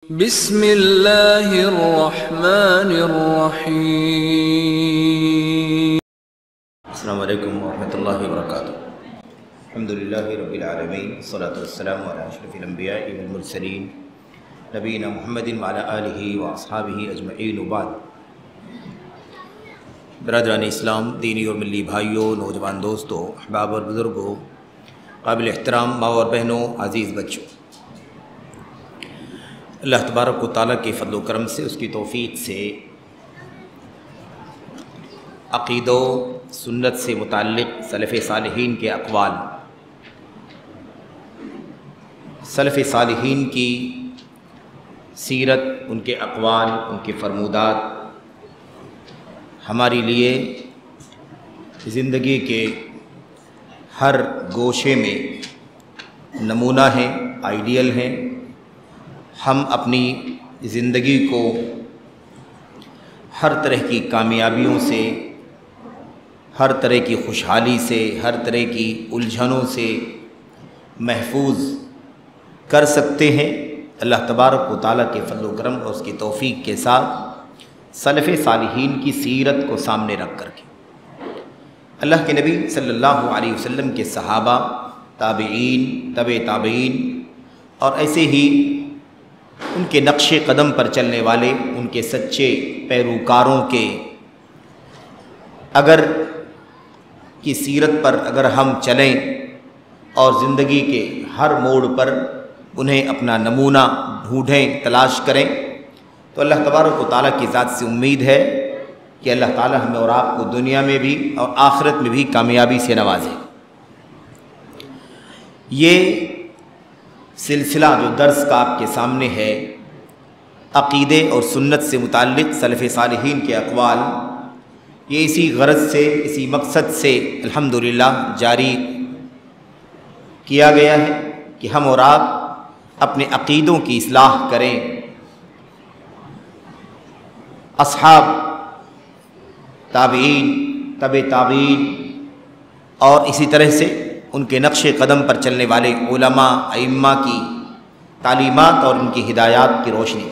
بسم اللہ الرحمن الرحیم۔ السلام علیکم ورحمۃ اللہ وبرکاتہ۔ الحمدللہ رب العالمین، والصلاۃ والسلام علی اشرف الانبیاء والمرسلین نبینا محمد وعلی آلہ واصحابہ اجمعین، وبعد۔ برادران اسلام، دینی اور ملی بھائیوں، نوجوان دوستوں، احباب اور بزرگوں، قابل احترام ماں اور بہنوں، عزیز بچوں، اللہ تبارک و تعالیٰ کے فضل و کرم سے، اس کی توفیق سے عقیدہ و سنت سے متعلق سلف صالحین کے اقوال، سلف صالحین کی سیرت، ان کے اقوال، ان کے فرمودات ہمارے لیے زندگی کے ہر گوشے میں نمونہ ہیں، آئیڈیل ہیں۔ ہم اپنی زندگی کو ہر طرح کی کامیابیوں سے، ہر طرح کی خوشحالی سے، ہر طرح کی الجھنوں سے محفوظ کر سکتے ہیں، اللہ تبارک و تعالیٰ کے فضل و کرم اور اس کی توفیق کے ساتھ سلف صالحین کی سیرت کو سامنے رکھ کر کے۔ اللہ کے نبی صلی اللہ علیہ وسلم کے صحابہ، تابعین، تبع تابعین اور ایسے ہی ان کے نقش قدم پر چلنے والے، ان کے سچے پیروکاروں کے اگر کی سیرت پر اگر ہم چلیں اور زندگی کے ہر موڑ پر انہیں اپنا نمونہ ڈھونڈیں، تلاش کریں، تو اللہ تبارک و تعالیٰ کی ذات سے امید ہے کہ اللہ تعالیٰ ہمیں اور آپ کو دنیا میں بھی اور آخرت میں بھی کامیابی سے نوازے۔ یہ سلسلہ جو درس کا آپ کے سامنے ہے، عقیدے اور سنت سے متعلق سلف صالحین کے اقوال، یہ اسی غرض سے، اسی مقصد سے الحمدللہ جاری کیا گیا ہے کہ ہم اور آپ اپنے عقیدوں کی اصلاح کریں، اصحاب، تابعین، تبع تابعین اور اسی طرح سے ان کے نقش قدم پر چلنے والے علماء، ائمہ کی تعلیمات اور ان کی ہدایات کی روشنی،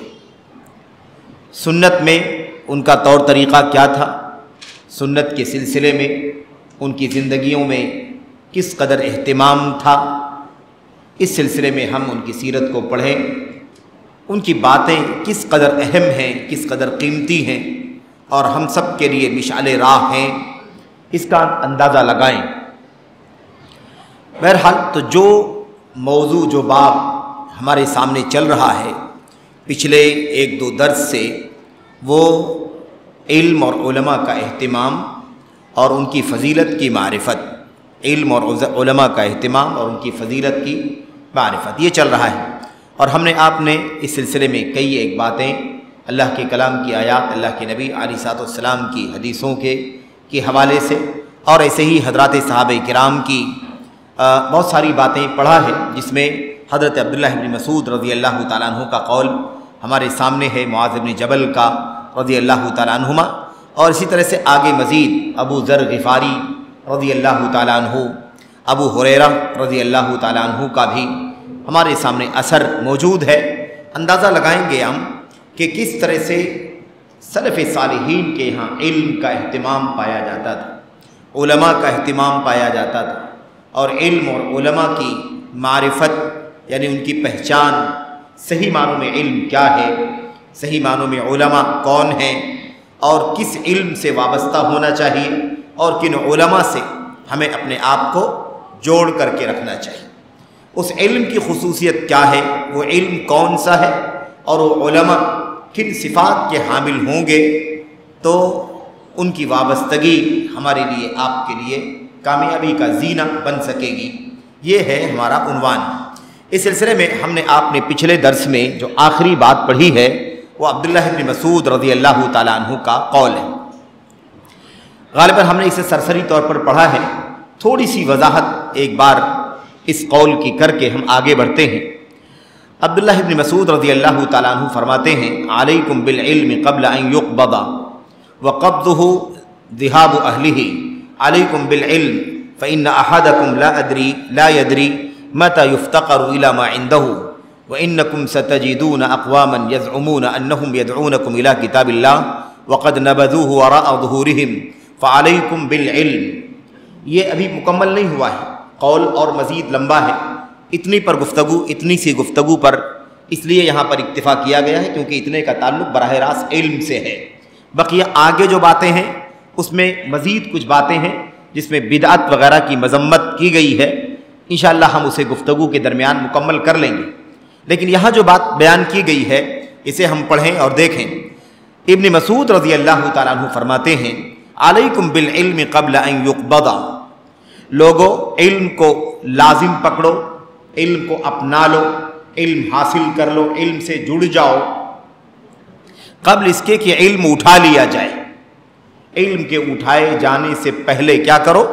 سنت میں ان کا طور طریقہ کیا تھا، سنت کے سلسلے میں ان کی زندگیوں میں کس قدر اہتمام تھا، اس سلسلے میں ہم ان کی سیرت کو پڑھیں، ان کی باتیں کس قدر اہم ہیں، کس قدر قیمتی ہیں اور ہم سب کے لیے مشعل راہ ہیں، اس کا اندازہ لگائیں۔ بہرحال تو جو موضوع، جو باب ہمارے سامنے چل رہا ہے پچھلے ایک دو درس سے، وہ علم اور علماء کا اہتمام اور ان کی فضیلت کی معرفت، علم اور علماء کا اہتمام اور ان کی فضیلت کی معرفت، یہ چل رہا ہے۔ اور ہم نے آپ نے اس سلسلے میں کئی ایک باتیں، اللہ کے کلام کی آیات، اللہ کے نبی علیہ الصلوۃ والسلام کی حدیثوں کے حوالے سے اور ایسے ہی حضرات صحابہ کرام کی بہت ساری باتیں پڑھا ہے، جس میں حضرت عبداللہ بن مسعود رضی اللہ تعالیٰ عنہ کا قول ہمارے سامنے ہے، معاذ بن جبل کا رضی اللہ تعالیٰ عنہما، اور اسی طرح سے آگے مزید ابو ذر غفاری رضی اللہ تعالیٰ عنہ، ابو ہریرہ رضی اللہ تعالیٰ عنہ کا بھی ہمارے سامنے اثر موجود ہے۔ اندازہ لگائیں گے ہم کہ کس طرح سے سلف صالحین کے یہاں علم کا اہتمام پایا جاتا تھا، علماء کا اہتمام پایا جاتا تھا، اور علم اور علماء کی معرفت یعنی ان کی پہچان، صحیح معنوں میں علم کیا ہے، صحیح معنوں میں علماء کون ہیں اور کس علم سے وابستہ ہونا چاہیے اور کن علماء سے ہمیں اپنے آپ کو جوڑ کر کے رکھنا چاہیے، اس علم کی خصوصیت کیا ہے، وہ علم کون سا ہے اور وہ علماء کن صفات کے حامل ہوں گے تو ان کی وابستگی ہمارے لیے، آپ کے لیے کامیابی کا زینہ بن سکے گی۔ یہ ہے ہمارا عنوان۔ اس سلسلے میں ہم نے آپ نے پچھلے درس میں جو آخری بات پڑھی ہے وہ عبداللہ بن مسعود رضی اللہ تعالیٰ عنہ کا قول ہے۔ غالباً ہم نے اسے سرسری طور پر پڑھا ہے، تھوڑی سی وضاحت ایک بار اس قول کی کر کے ہم آگے بڑھتے ہیں۔ عبداللہ بن مسعود رضی اللہ تعالیٰ عنہ فرماتے ہیں، علیکم بالعلم قبل ان يقبض وقبضه ذهاب اہلہ، علیکم بالعلم فإن أحدكم لا يدري متى يفتقر إلى ما عنده وَإِنَّكُمْ سَتَجِدُونَ أَقْوَامًا يَزْعُمُونَ أَنَّهُمْ يَدْعُونَكُمْ إِلَى كِتَابِ اللَّهِ وَقَدْ نَبَذُوهُ وَرَاءَ ظُهُورِهِمْ فَعَلَيْكُمْ بِالْعِلْمِ. یہ ابھی مکمل نہیں ہوا ہے، قول اور مزید لمبا ہے. اتنی پر گفتگو، اتنی سی گفتگو پر اس لیے یہاں پر اکتفا کیا گیا ہے کیونکہ اتنے کا تعلق براہ راست علم سے ہے. بقیہ آگے جو باتیں ہیں اس میں مزید کچھ باتیں ہیں جس میں بدعت وغیرہ کی مذمت کی گئی ہے. انشاءاللہ ہم اسے گفتگو کے درمیان مکمل کر لیں گے. لیکن یہاں جو بات بیان کی گئی ہے اسے ہم پڑھیں اور دیکھیں. ابن مسعود رضی اللہ تعالیٰ عنہ فرماتے ہیں علیکم بالعلم قبل ان یقبض. لوگو علم کو لازم پکڑو، علم کو اپنا لو، علم حاصل کر لو، علم سے جڑ جاؤ قبل اس کے کہ علم اٹھا لیا جائے. علم کے اٹھائے جانے سے پہلے کیا کرو؟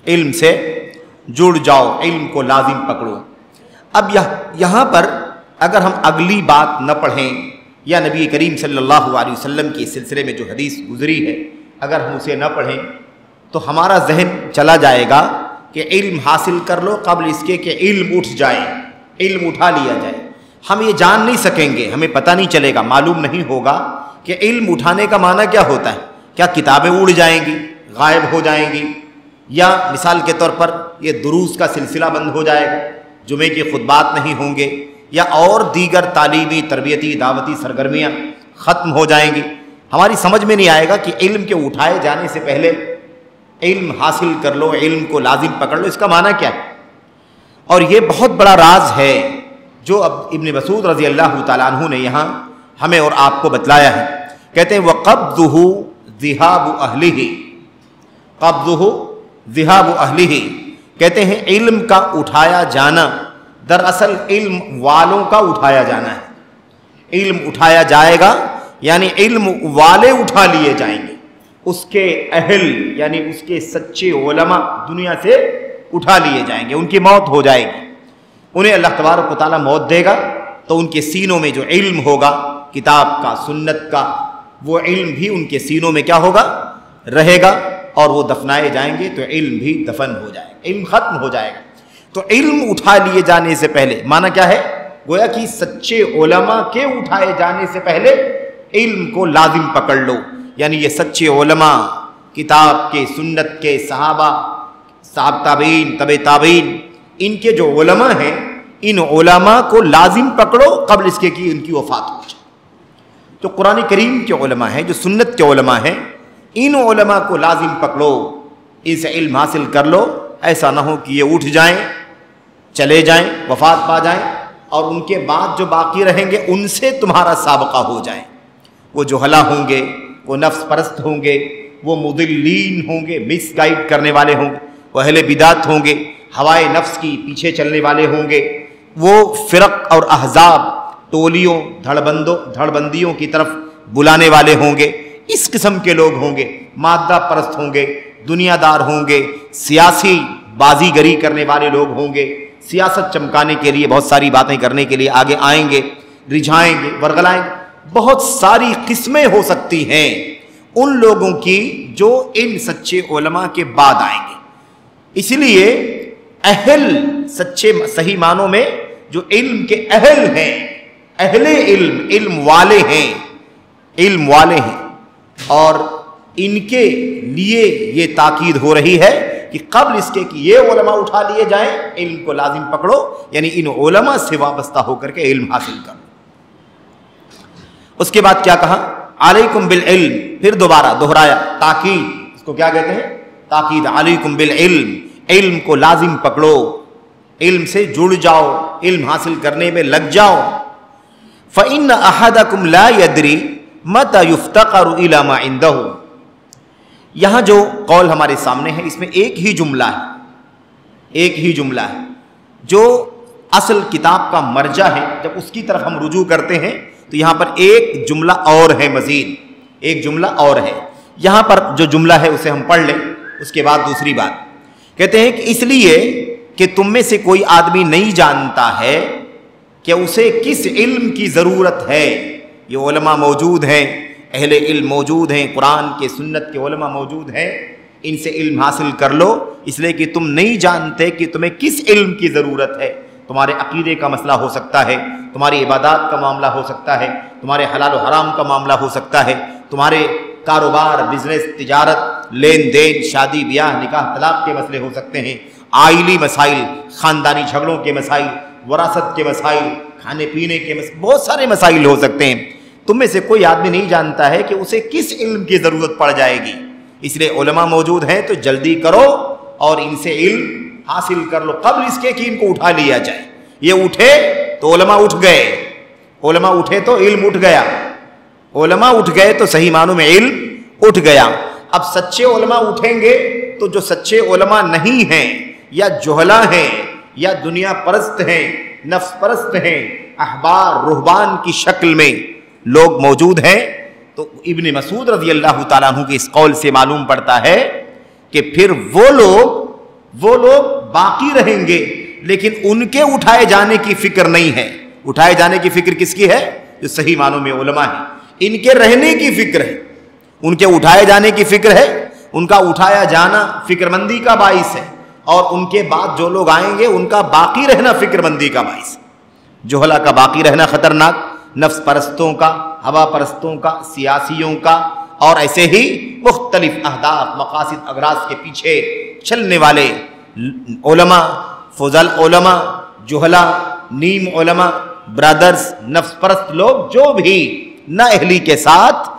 علم سے جڑ جاؤ، علم کو لازم پکڑو. اب یہاں پر اگر ہم اگلی بات نہ پڑھیں یا نبی کریم صلی اللہ علیہ وسلم کے سلسلے میں جو حدیث گزری ہے اگر ہم اسے نہ پڑھیں تو ہمارا ذہن چلا جائے گا کہ علم حاصل کر لو قبل اس کے کہ علم اٹھ جائے، علم اٹھا لیا جائے. ہم یہ جان نہیں سکیں گے، ہمیں پتہ نہیں چلے گا، معلوم نہیں ہوگا کہ علم اٹھانے کا معنی کیا ہوتا ہے. کیا کتابیں اڑ جائیں گی، غائب ہو جائیں گی، یا مثال کے طور پر یہ دروس کا سلسلہ بند ہو جائے گا، جمعے کے خطبات نہیں ہوں گے، یا اور دیگر تعلیمی تربیتی دعوتی سرگرمیاں ختم ہو جائیں گی. ہماری سمجھ میں نہیں آئے گا کہ علم کے اٹھائے جانے سے پہلے علم حاصل کر لو، علم کو لازم پکڑ لو، اس کا معنی کیا ہے. اور یہ بہت بڑا راز ہے جو اب ابن مسعود رضی اللہ تعالیٰ عنہ نے یہاں ہمیں اور آپ کو بتلایا ہے. کہتے ہیں وَقَبْضُهُ ذِهَابُ أَهْلِهِ. قَبْضُهُ ذِهَابُ أَهْلِهِ کہتے ہیں علم کا اٹھایا جانا دراصل علم والوں کا اٹھایا جانا ہے. علم اٹھایا جائے گا یعنی علم والے اٹھا لیے جائیں گے، اس کے اہل یعنی اس کے سچے علماء دنیا سے اٹھا لیے جائیں گے، ان کی موت ہو جائے گی. انہیں اللہ تبارک و تعالیٰ موت دے گا تو ان کے سینوں میں جو علم ہوگا کتاب کا، سنت کا، وہ علم بھی ان کے سینوں میں کیا ہوگا؟ رہے گا. اور وہ دفنائے جائیں گے تو علم بھی دفن ہو جائے گا، علم ختم ہو جائے گا. تو علم اٹھا لیے جانے سے پہلے معنی کیا ہے؟ گویا کہ سچے علماء کے اٹھائے جانے سے پہلے علم کو لازم پکڑ لو. یعنی یہ سچے علماء کتاب کے، سنت کے، صحابہ تابعین، تبع تابعین، ان کے جو علماء ہیں ان علماء کو لازم پکڑو قبل اس کے کہ ان کی وفات ہو جائے. جو قرآن کریم کے علماء ہیں، جو سنت کے علماء ہیں، ان علماء کو لازم پکڑو، ان سے علم حاصل کر لو. ایسا نہ ہو کہ یہ اٹھ جائیں، چلے جائیں، وفات پا جائیں اور ان کے بعد جو باقی رہیں گے ان سے تمہارا سابقہ ہو جائے. وہ جہلا ہوں گے، وہ نفس پرست ہوں گے، وہ مضلین ہوں گے، مس گائیڈ کرنے والے ہوں گے، وہ اہل بدعت ہوں گے، ہوائے نفس کی پیچھے چلنے والے ہوں گے، وہ فرق اور احزاب، ٹولیوں، دھڑ بندیوں کی طرف بلانے والے ہوں گے. اس قسم کے لوگ ہوں گے، مادہ پرست ہوں گے، دنیا دار ہوں گے، سیاسی بازی گری کرنے والے لوگ ہوں گے، سیاست چمکانے کے لیے بہت ساری باتیں کرنے کے لیے آگے آئیں گے، رجھائیں گے، ورغلائیں گے. بہت ساری قسمیں ہو سکتی ہیں ان لوگوں کی جو ان سچے علماء کے بعد آئیں گے. اس لیے اہل سچے صحیح معنوں میں جو علم کے اہل ہیں، اہل علم، علم والے ہیں، علم والے ہیں، اور ان کے لیے یہ تاکید ہو رہی ہے کہ قبل اس کے کہ یہ علماء اٹھا لیے جائیں علم کو لازم پکڑو، یعنی ان علماء سے وابستہ ہو کر کے علم حاصل کرو. اس کے بعد کیا کہا؟ علیکم بالعلم، پھر دوبارہ دہرایا، تاکید. اس کو کیا کہتے ہیں؟ تاکید. علیکم بالعلم، علم کو لازم پکڑو، علم سے جڑ جاؤ، علم حاصل کرنے میں لگ جاؤ. فإن أحدكم لا يدري متى يفتقر إلى ما عنده. یہاں جو قول ہمارے سامنے ہے اس میں ایک ہی جملہ ہے جو اصل کتاب کا مرجع ہے. جب اس کی طرف ہم رجوع کرتے ہیں تو یہاں پر ایک جملہ اور ہے، مزید ایک جملہ اور ہے. یہاں پر جو جملہ ہے اسے ہم پڑھ لیں، اس کے بعد دوسری بات کہتے ہیں کہ اس لیے کہ تم میں سے کوئی آدمی نہیں جانتا ہے کہ اسے کس علم کی ضرورت ہے. یہ علماء موجود ہیں، اہل علم موجود ہیں، قرآن کے سنت کے علماء موجود ہیں، ان سے علم حاصل کر لو. اس لیے کہ تم نہیں جانتے کہ تمہیں کس علم کی ضرورت ہے، تو تمہارے عقیدے کا مسئلہ ہو سکتا ہے، تمہاری عبادات کا معاملہ ہو سکتا ہے، تمہارے حلال و حرام کا معاملہ ہو سکتا ہے، تمہارے کاروبار، بزنس، تجارت، لین دین، شادی بیاہ، نکاح طلاق کے مسئلے ہو سکتے ہیں، آئلی مسائل، خاندانی جھگڑوں کے مسائل، وراثت کے مسائل، کھانے پینے کے مسائل، بہت سارے مسائل ہو سکتے ہیں۔ تم میں سے کوئی آدمی نہیں جانتا ہے کہ اسے کس علم کی ضرورت پڑ جائے گی، اس لیے علماء موجود ہیں تو جلدی کرو اور ان سے علم حاصل کر لو قبل اس کے کہ ان کو اٹھا لیا جائے۔ یہ اٹھے تو علماء اٹھ گئے، علماء اٹھے تو علم اٹھ گیا، علماء اٹھ گئے تو صحیح معنوں میں علم اٹھ گیا۔ اب سچے علماء اٹھیں گے تو جو سچے علماء نہیں ہیں یا جہلا ہیں یا دنیا پرست ہیں، نفس پرست ہیں، احبار رہبان کی شکل میں لوگ موجود ہیں، تو ابن مسعود رضی اللہ تعالیٰ عنہ کے اس قول سے معلوم پڑتا ہے کہ پھر وہ لوگ باقی رہیں گے، لیکن ان کے اٹھائے جانے کی فکر نہیں ہے۔ اٹھائے جانے کی فکر کس کی ہے؟ جو صحیح معنوں میں علماء ہیں، ان کے رہنے کی فکر ہے، ان کے اٹھائے جانے کی فکر ہے، ان کا اٹھایا جانا فکر مندی کا باعث ہے، اور ان کے بعد جو لوگ آئیں گے ان کا باقی رہنا فکر مندی کا باعث ہے۔ جہلا کا باقی رہنا خطرناک، نفس پرستوں کا، ہوا پرستوں کا، سیاسیوں کا، اور ایسے ہی مختلف اہداف، مقاصد، اغراض کے پیچھے چلنے والے علماء، فضل علماء، جہلا، نیم علماء، برادرز، نفس پرست لوگ جو بھی نااہلی کے ساتھ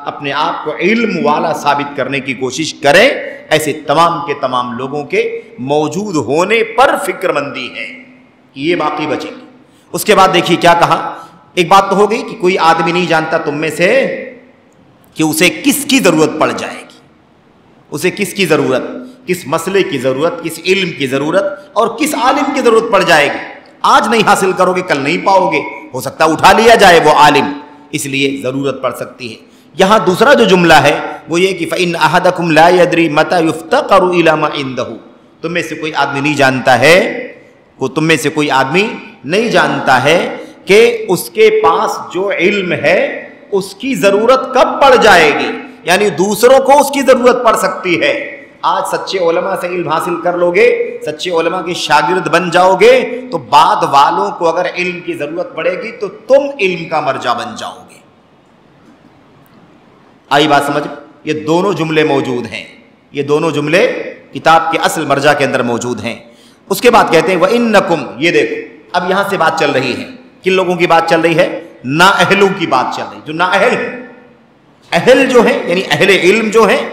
اپنے آپ کو علم والا ثابت کرنے کی کوشش کریں، ایسے تمام کے تمام لوگوں کے موجود ہونے پر فکر مندی ہے کہ یہ باقی بچیں گے۔ اس کے بعد دیکھیے کیا کہا، ایک بات تو ہو گئی کہ کوئی آدمی نہیں جانتا تم میں سے کہ اسے کس کی ضرورت پڑ جائے گی، اسے کس کی ضرورت، کس مسئلے کی ضرورت، کس علم کی ضرورت اور کس عالم کی ضرورت پڑ جائے گی۔ آج نہیں حاصل کرو گے کل نہیں پاؤ گے، ہو سکتا اٹھا لیا جائے وہ عالم، اس لیے ضرورت پڑ سکتی ہے۔ یہاں دوسرا جو جملہ ہے وہ یہ کہ فَإِنَّ أَحَدَكُمْ لَا يَدْرِي مَتَى يُفْتَقَرُ إِلَى مَا عِندَهُ، تم میں سے کوئی آدمی نہیں جانتا ہے کہ اس کے پاس جو علم ہے اس کی ضرورت کب پڑ جائے گی، یعنی دوسروں کو اس کی ضرورت پڑ سکتی ہے۔ آج سچے علماء سے علم حاصل کر لو گے، سچے علماء کے شاگرد بن جاؤ گے، تو بعد والوں کو اگر علم کی ضرورت پڑے گی تو تم علم کا مرجع بن جاؤ گے۔ آئی بات سمجھ؟ یہ دونوں جملے موجود ہیں، یہ دونوں جملے کتاب کے اصل مرجع کے اندر موجود ہیں۔ اس کے بعد کہتے ہیں وَإِنَّكُمْ، یہ دیکھو اب یہاں سے بات چل رہی ہے، کن لوگوں کی بات چل رہی ہے؟ نااہلوں کی بات چل رہی، جو نااہل ہیں۔ اہل جو ہیں یعنی اہل علم جو ہیں،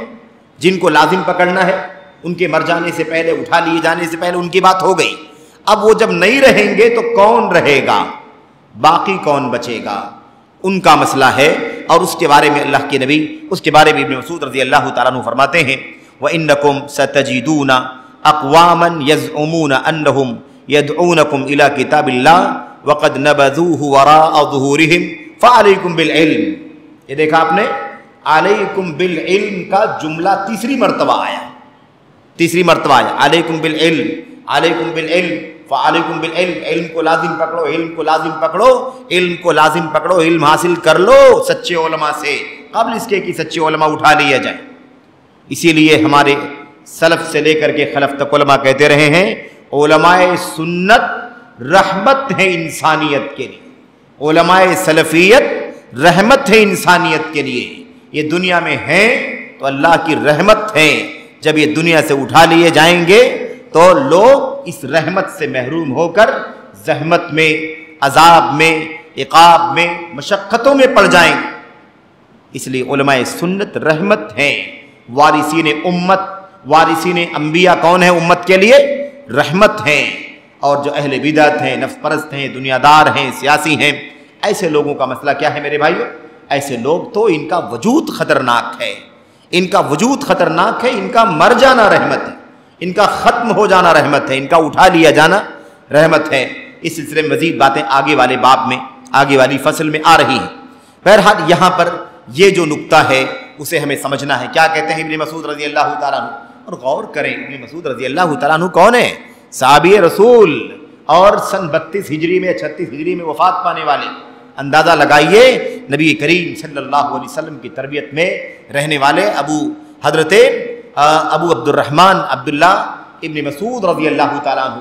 جن کو لازم پکڑنا ہے، ان کے مر جانے سے پہلے، اٹھا لیے جانے سے پہلے ان کی بات ہو گئی۔ اب وہ جب نہیں رہیں گے تو کون رہے گا، باقی کون بچے گا، ان کا مسئلہ ہے۔ اور اس کے بارے میں اللہ کے نبی، اس کے بارے میں ابن مسعود رضی اللہ تعالیٰ عنہ فرماتے ہیں وَإِنَّكُمْ سَتَجِدُونَ أَقْوَامًا يَزْعُمُونَ أَنَّهُمْ يَدْعُونَكُمْ إِلَى كِتَابِ اللَّهِ وَقَدْ نَبَذُوهُ وَرَاءَ ظُهُورِهِمْ فَعَلَيْكُمْ بِالْعِلْمِ۔ یہ دیکھا آپ نے، علیکم بالعلم کا جملہ تیسری مرتبہ آیا، تیسری مرتبہ آیا، علیکم بالعلم، علیکم بالعلم، فعلیکم بالعلم، علم کو لازم پکڑو، علم کو لازم پکڑو، علم کو لازم پکڑو، علم حاصل کر لو سچے علماء سے قبل اس کے کہ سچے علماء اٹھا لیا جائے۔ اسی لیے ہمارے سلف سے لے کر کے خلف تک علماء کہتے رہے ہیں علماء سنت رحمت ہے انسانیت کے لیے، علماء سلفیت رحمت ہے انسانیت کے لیے۔ یہ دنیا میں ہیں تو اللہ کی رحمت ہے، جب یہ دنیا سے اٹھا لیے جائیں گے تو لوگ اس رحمت سے محروم ہو کر زحمت میں، عذاب میں، عقاب میں، مشقتوں میں پڑ جائیں گے۔ اس لیے علماء سنت رحمت ہیں، وارثین امت، وارثین انبیاء کون ہیں امت کے لیے؟ رحمت ہیں۔ اور جو اہل بدعت ہیں، نفس پرست ہیں، دنیا دار ہیں، سیاسی ہیں، ایسے لوگوں کا مسئلہ کیا ہے میرے بھائیو؟ ایسے لوگ تو ان کا وجود خطرناک ہے، ان کا وجود خطرناک ہے، ان کا مر جانا رحمت ہے، ان کا ختم ہو جانا رحمت ہے، ان کا اٹھا لیا جانا رحمت ہے۔ اس سلسلے میں مزید باتیں آگے والے باب میں، آگے والی فصل میں آ رہی ہیں۔ بہرحال یہاں پر یہ جو نقطہ ہے اسے ہمیں سمجھنا ہے۔ کیا کہتے ہیں ابن مسعود رضی اللہ تعالیٰ عنہ؟ اور غور کریں، ابن مسعود رضی اللہ تعالیٰ عنہ کون ہے؟ صحابی رسول، اور سن 32 ہجری میں 36 ہجری میں وفات پانے والے۔ اندازہ لگائیے نبی کریم صلی اللہ علیہ وسلم کی تربیت میں رہنے والے ابو عبد الرحمن عبداللہ ابن مسعود رضی اللہ تعالیٰ عنہ،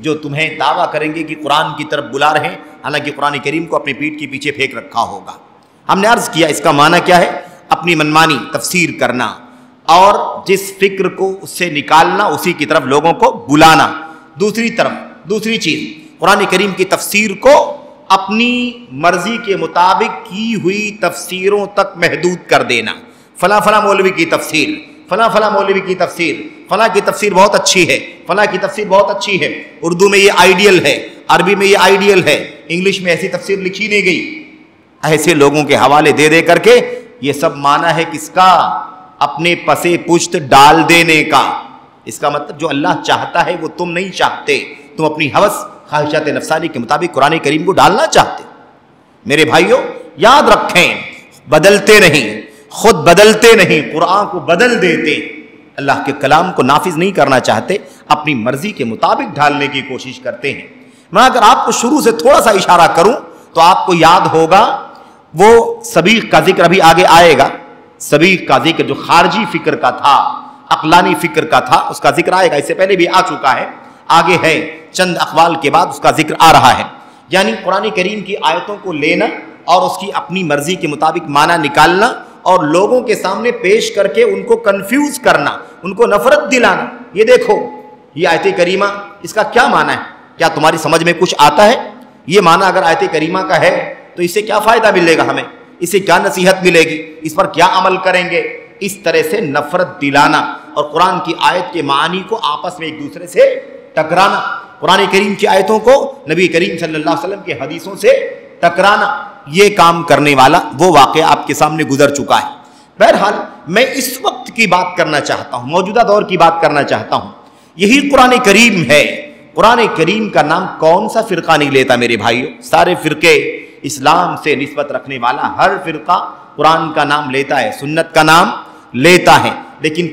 جو تمہیں دعویٰ کریں گے کہ قرآن کی طرف بلا رہے ہیں، حالانکہ قرآن کریم کو اپنی پیٹھ کے پیچھے پھینک رکھا ہوگا۔ ہم نے عرض کیا اس کا معنی کیا ہے؟ اپنی منمانی تفسیر کرنا اور جس فکر کو اس سے نکالنا، اسی کی طرف لوگوں کو بلانا۔ دوسری چیز قرآن کریم کی تفسیر کو اپنی مرضی کے مطابق کی ہوئی تفسیروں تک محدود کر دینا۔ فلاں مولوی کی تفسیر، فلاں مولوی کی تفسیر، فلاں کی تفسیر بہت اچھی ہے، فلاں کی تفسیر بہت اچھی ہے، اردو میں یہ آئیڈیل ہے، عربی میں یہ آئیڈیل ہے، انگلش میں ایسی تفسیر لکھی نہیں گئی۔ ایسے لوگوں کے حوالے دے کر کے یہ سب معنی ہے کس کا؟ اپنے پسے پشت ڈال دینے کا۔ اس کا مطلب جو اللہ چاہتا ہے وہ تم نہیں چاہتے، تم اپنی ہوس خواہشات نفسانی کے مطابق قرآن کریم کو ڈالنا چاہتے۔ میرے بھائیوں یاد رکھیں، بدلتے نہیں، خود بدلتے نہیں، قرآن کو بدل دیتے، اللہ کے کلام کو نافذ نہیں کرنا چاہتے، اپنی مرضی کے مطابق ڈالنے کی کوشش کرتے ہیں۔ میں اگر آپ کو شروع سے تھوڑا سا اشارہ کروں تو آپ کو یاد ہوگا وہ سبیق کا ذکر ابھی آگے آئے گا۔ سبیق کا ذکر جو خارجی فکر کا تھا، عقلانی فکر کا تھا، اس کا ذکر آئے گا، اس سے پہلے بھی آ چکا ہے، آگے ہے، چند اقوال کے بعد اس کا ذکر آ رہا ہے۔ یعنی قرآن کریم کی آیتوں کو لینا اور اس کی اپنی مرضی کے مطابق معنی نکالنا اور لوگوں کے سامنے پیش کر کے ان کو کنفیوز کرنا، ان کو نفرت دلانا۔ یہ دیکھو یہ آیت کریمہ، اس کا کیا معنی ہے؟ کیا تمہاری سمجھ میں کچھ آتا ہے؟ یہ معنی اگر آیت کریمہ کا ہے تو اس سے کیا فائدہ ملے گا ہمیں؟ اس سے کیا نصیحت ملے گی؟ اس پر کیا عمل کریں گے؟ اس طرح سے نفرت دلانا اور قرآن کی آیت کے معانی کو آپس میں ایک دوسرے سے ٹکرانا، قرآن کریم کی آیتوں کو نبی کریم صلی اللہ علیہ وسلم کے حدیثوں سے ٹکرانا، یہ کام کرنے والا وہ واقعہ آپ کے سامنے گزر چکا ہے۔ بہرحال میں اس وقت کی بات کرنا چاہتا ہوں، موجودہ دور کی بات کرنا چاہتا ہوں۔ یہی قرآن کریم ہے۔ قرآن کریم کا نام کون سا فرقہ نہیں لیتا میرے بھائیوں؟ سارے فرقے، اسلام سے نسبت رکھنے والا ہر فرقہ قرآن کا نام لیتا ہے، سنت کا نام لیتا ہے، لیکن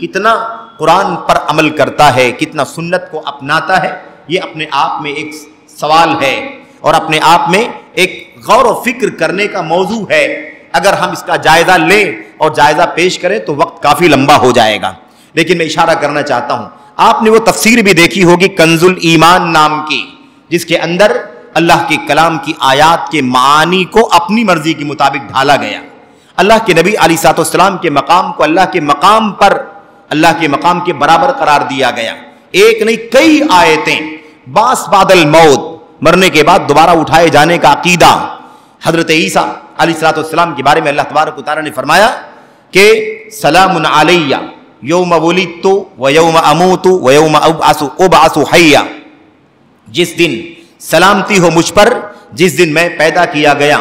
کتنا قرآن پر عمل کرتا ہے، کتنا سنت کو اپناتا ہے، یہ اپنے آپ میں ایک سوال ہے اور اپنے آپ میں ایک غور و فکر کرنے کا موضوع ہے۔ اگر ہم اس کا جائزہ لیں اور جائزہ پیش کریں تو وقت کافی لمبا ہو جائے گا، لیکن میں اشارہ کرنا چاہتا ہوں۔ آپ نے وہ تفسیر بھی دیکھی ہوگی کنز الایمان نام کی، جس کے اندر اللہ کے کلام کی آیات کے معانی کو اپنی مرضی کے مطابق ڈھالا گیا۔ اللہ کے نبی علیہ الصلوۃ والسلام کے مقام کو اللہ کے مقام پر، اللہ کے مقام کے برابر قرار دیا گیا۔ ایک نہیں کئی آیتیں، باس بعد الموت، مرنے کے بعد دوبارہ اٹھائے جانے کا عقیدہ۔ حضرت عیسیٰ علیہ الصلوۃ والسلام کے بارے میں اللہ تبارک و تعالیٰ نے فرمایا کہ سلام علیہ یوم ولدت و یوم اموت و یوم ابعث حیا، جس دن سلامتی ہو مجھ پر، جس دن میں پیدا کیا گیا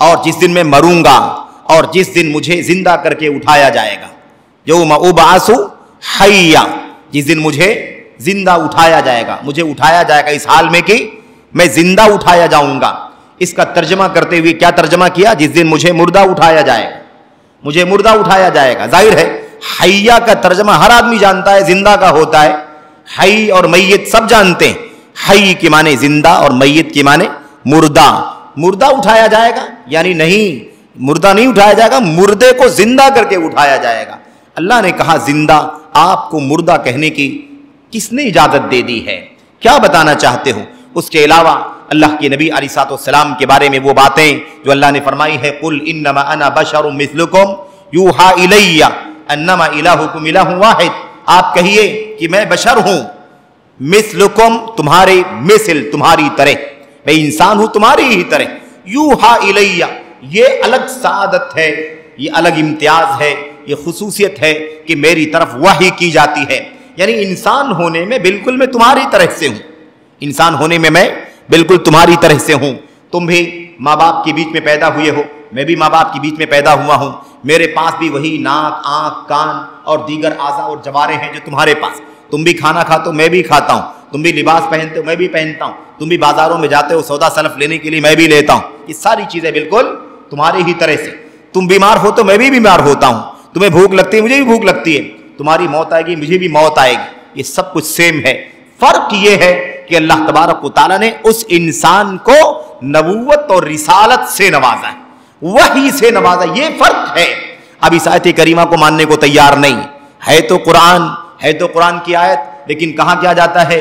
اور جس دن میں مروں گا اور جس دن مجھے زندہ کر کے اٹھایا جائے گا۔ یوم ابعث حیا، جس دن مجھے زندہ اٹھایا جائے گا، مجھے اٹھایا جائے گا اس حال میں کہ میں زندہ اٹھایا جاؤں گا۔ اس کا ترجمہ کرتے ہوئے کیا ترجمہ کیا؟ جس دن مجھے مردہ اٹھایا جائے گا، مجھے مردہ اٹھایا جائے گا۔ ظاہر ہے حیا کا ترجمہ ہر آدمی جانتا ہے، زندہ کا ہوتا ہے۔ حی اور میت سب جانتے ہیں، حی کے معنی زندہ اور میت کے معنی مردہ۔ مردہ اٹھایا جائے گا یعنی نہیں، مردہ نہیں اٹھایا جائے گا، مردے کو زندہ کر کے اٹھایا جائے گا۔ اللہ نے کہا زندہ، آپ کو مردہ کہنے کی کس نے اجازت دے دی ہے؟ کیا بتانا چاہتے ہو؟ اس کے علاوہ اللہ کے نبی علیہ الصلوۃ والسلام کے بارے میں وہ باتیں جو اللہ نے فرمائی ہے، قل انما انا بشر مثلکم یوحی الی انما الہکم الہ واحد، آپ کہیے کہ میں بشر ہوں، مثلکم تمہارے مثل، تمہاری طرح، میں انسان ہوں تمہاری ہی طرح، یوحی الی، یہ الگ سعادت ہے، یہ الگ امتیاز ہے، یہ خصوصیت ہے کہ میری طرف وحی کی جاتی ہے۔ یعنی انسان ہونے میں بالکل میں تمہاری طرح سے ہوں، انسان ہونے میں میں بالکل تمہاری طرح سے ہوں۔ تم بھی ماں باپ کے بیچ میں پیدا ہوئے ہو، میں بھی ماں باپ کے بیچ میں پیدا ہوا ہوں، میرے پاس بھی وہی ناک، آنکھ، کان اور دیگر اعضاء اور جوارے ہیں جو تمہارے پاس۔ تم بھی کھانا کھاتے ہو، میں بھی کھاتا ہوں، تم بھی لباس پہنتے ہو، میں بھی پہنتا ہوں، تم بھی بازاروں میں جاتے ہو سودا سلف لینے کے لیے، میں بھی لیتا ہوں۔ یہ ساری چیزیں بالکل تمہاری ہی طرح سے۔ تم بیمار ہو تو میں بھی بیمار ہوتا ہوں، تمہیں بھوک لگتی ہے مجھے بھی بھوک لگتی ہے، تمہاری موت آئے گی مجھے بھی موت آئے گی، یہ سب کچھ سیم ہے۔ فرق یہ ہے کہ اللہ تبارک و تعالیٰ نے اس انسان کو نبوت اور رسالت سے نوازا ہے، وحی سے نوازا، یہ فرق ہے۔ اب اس آیت کریمہ کو ماننے کو تیار نہیں ہے، تو قرآن ہے، تو قرآن کی آیت، لیکن کہاں کیا جاتا ہے؟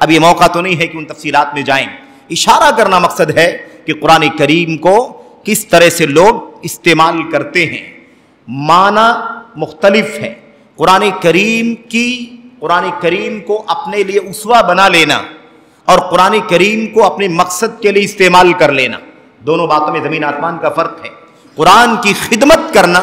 اب یہ موقع تو نہیں ہے کہ ان تفصیلات میں جائیں. اشارہ کرنا مقصد ہے کہ قرآن کریم کو کس طرح سے لوگ استعمال کرتے ہیں. معنی مختلف ہے. قرآن کریم کو اپنے لیے اسوہ بنا لینا اور قرآن کریم کو اپنے مقصد کے لیے استعمال کر لینا، دونوں باتوں میں زمین آسمان کا فرق ہے. قرآن کی خدمت کرنا،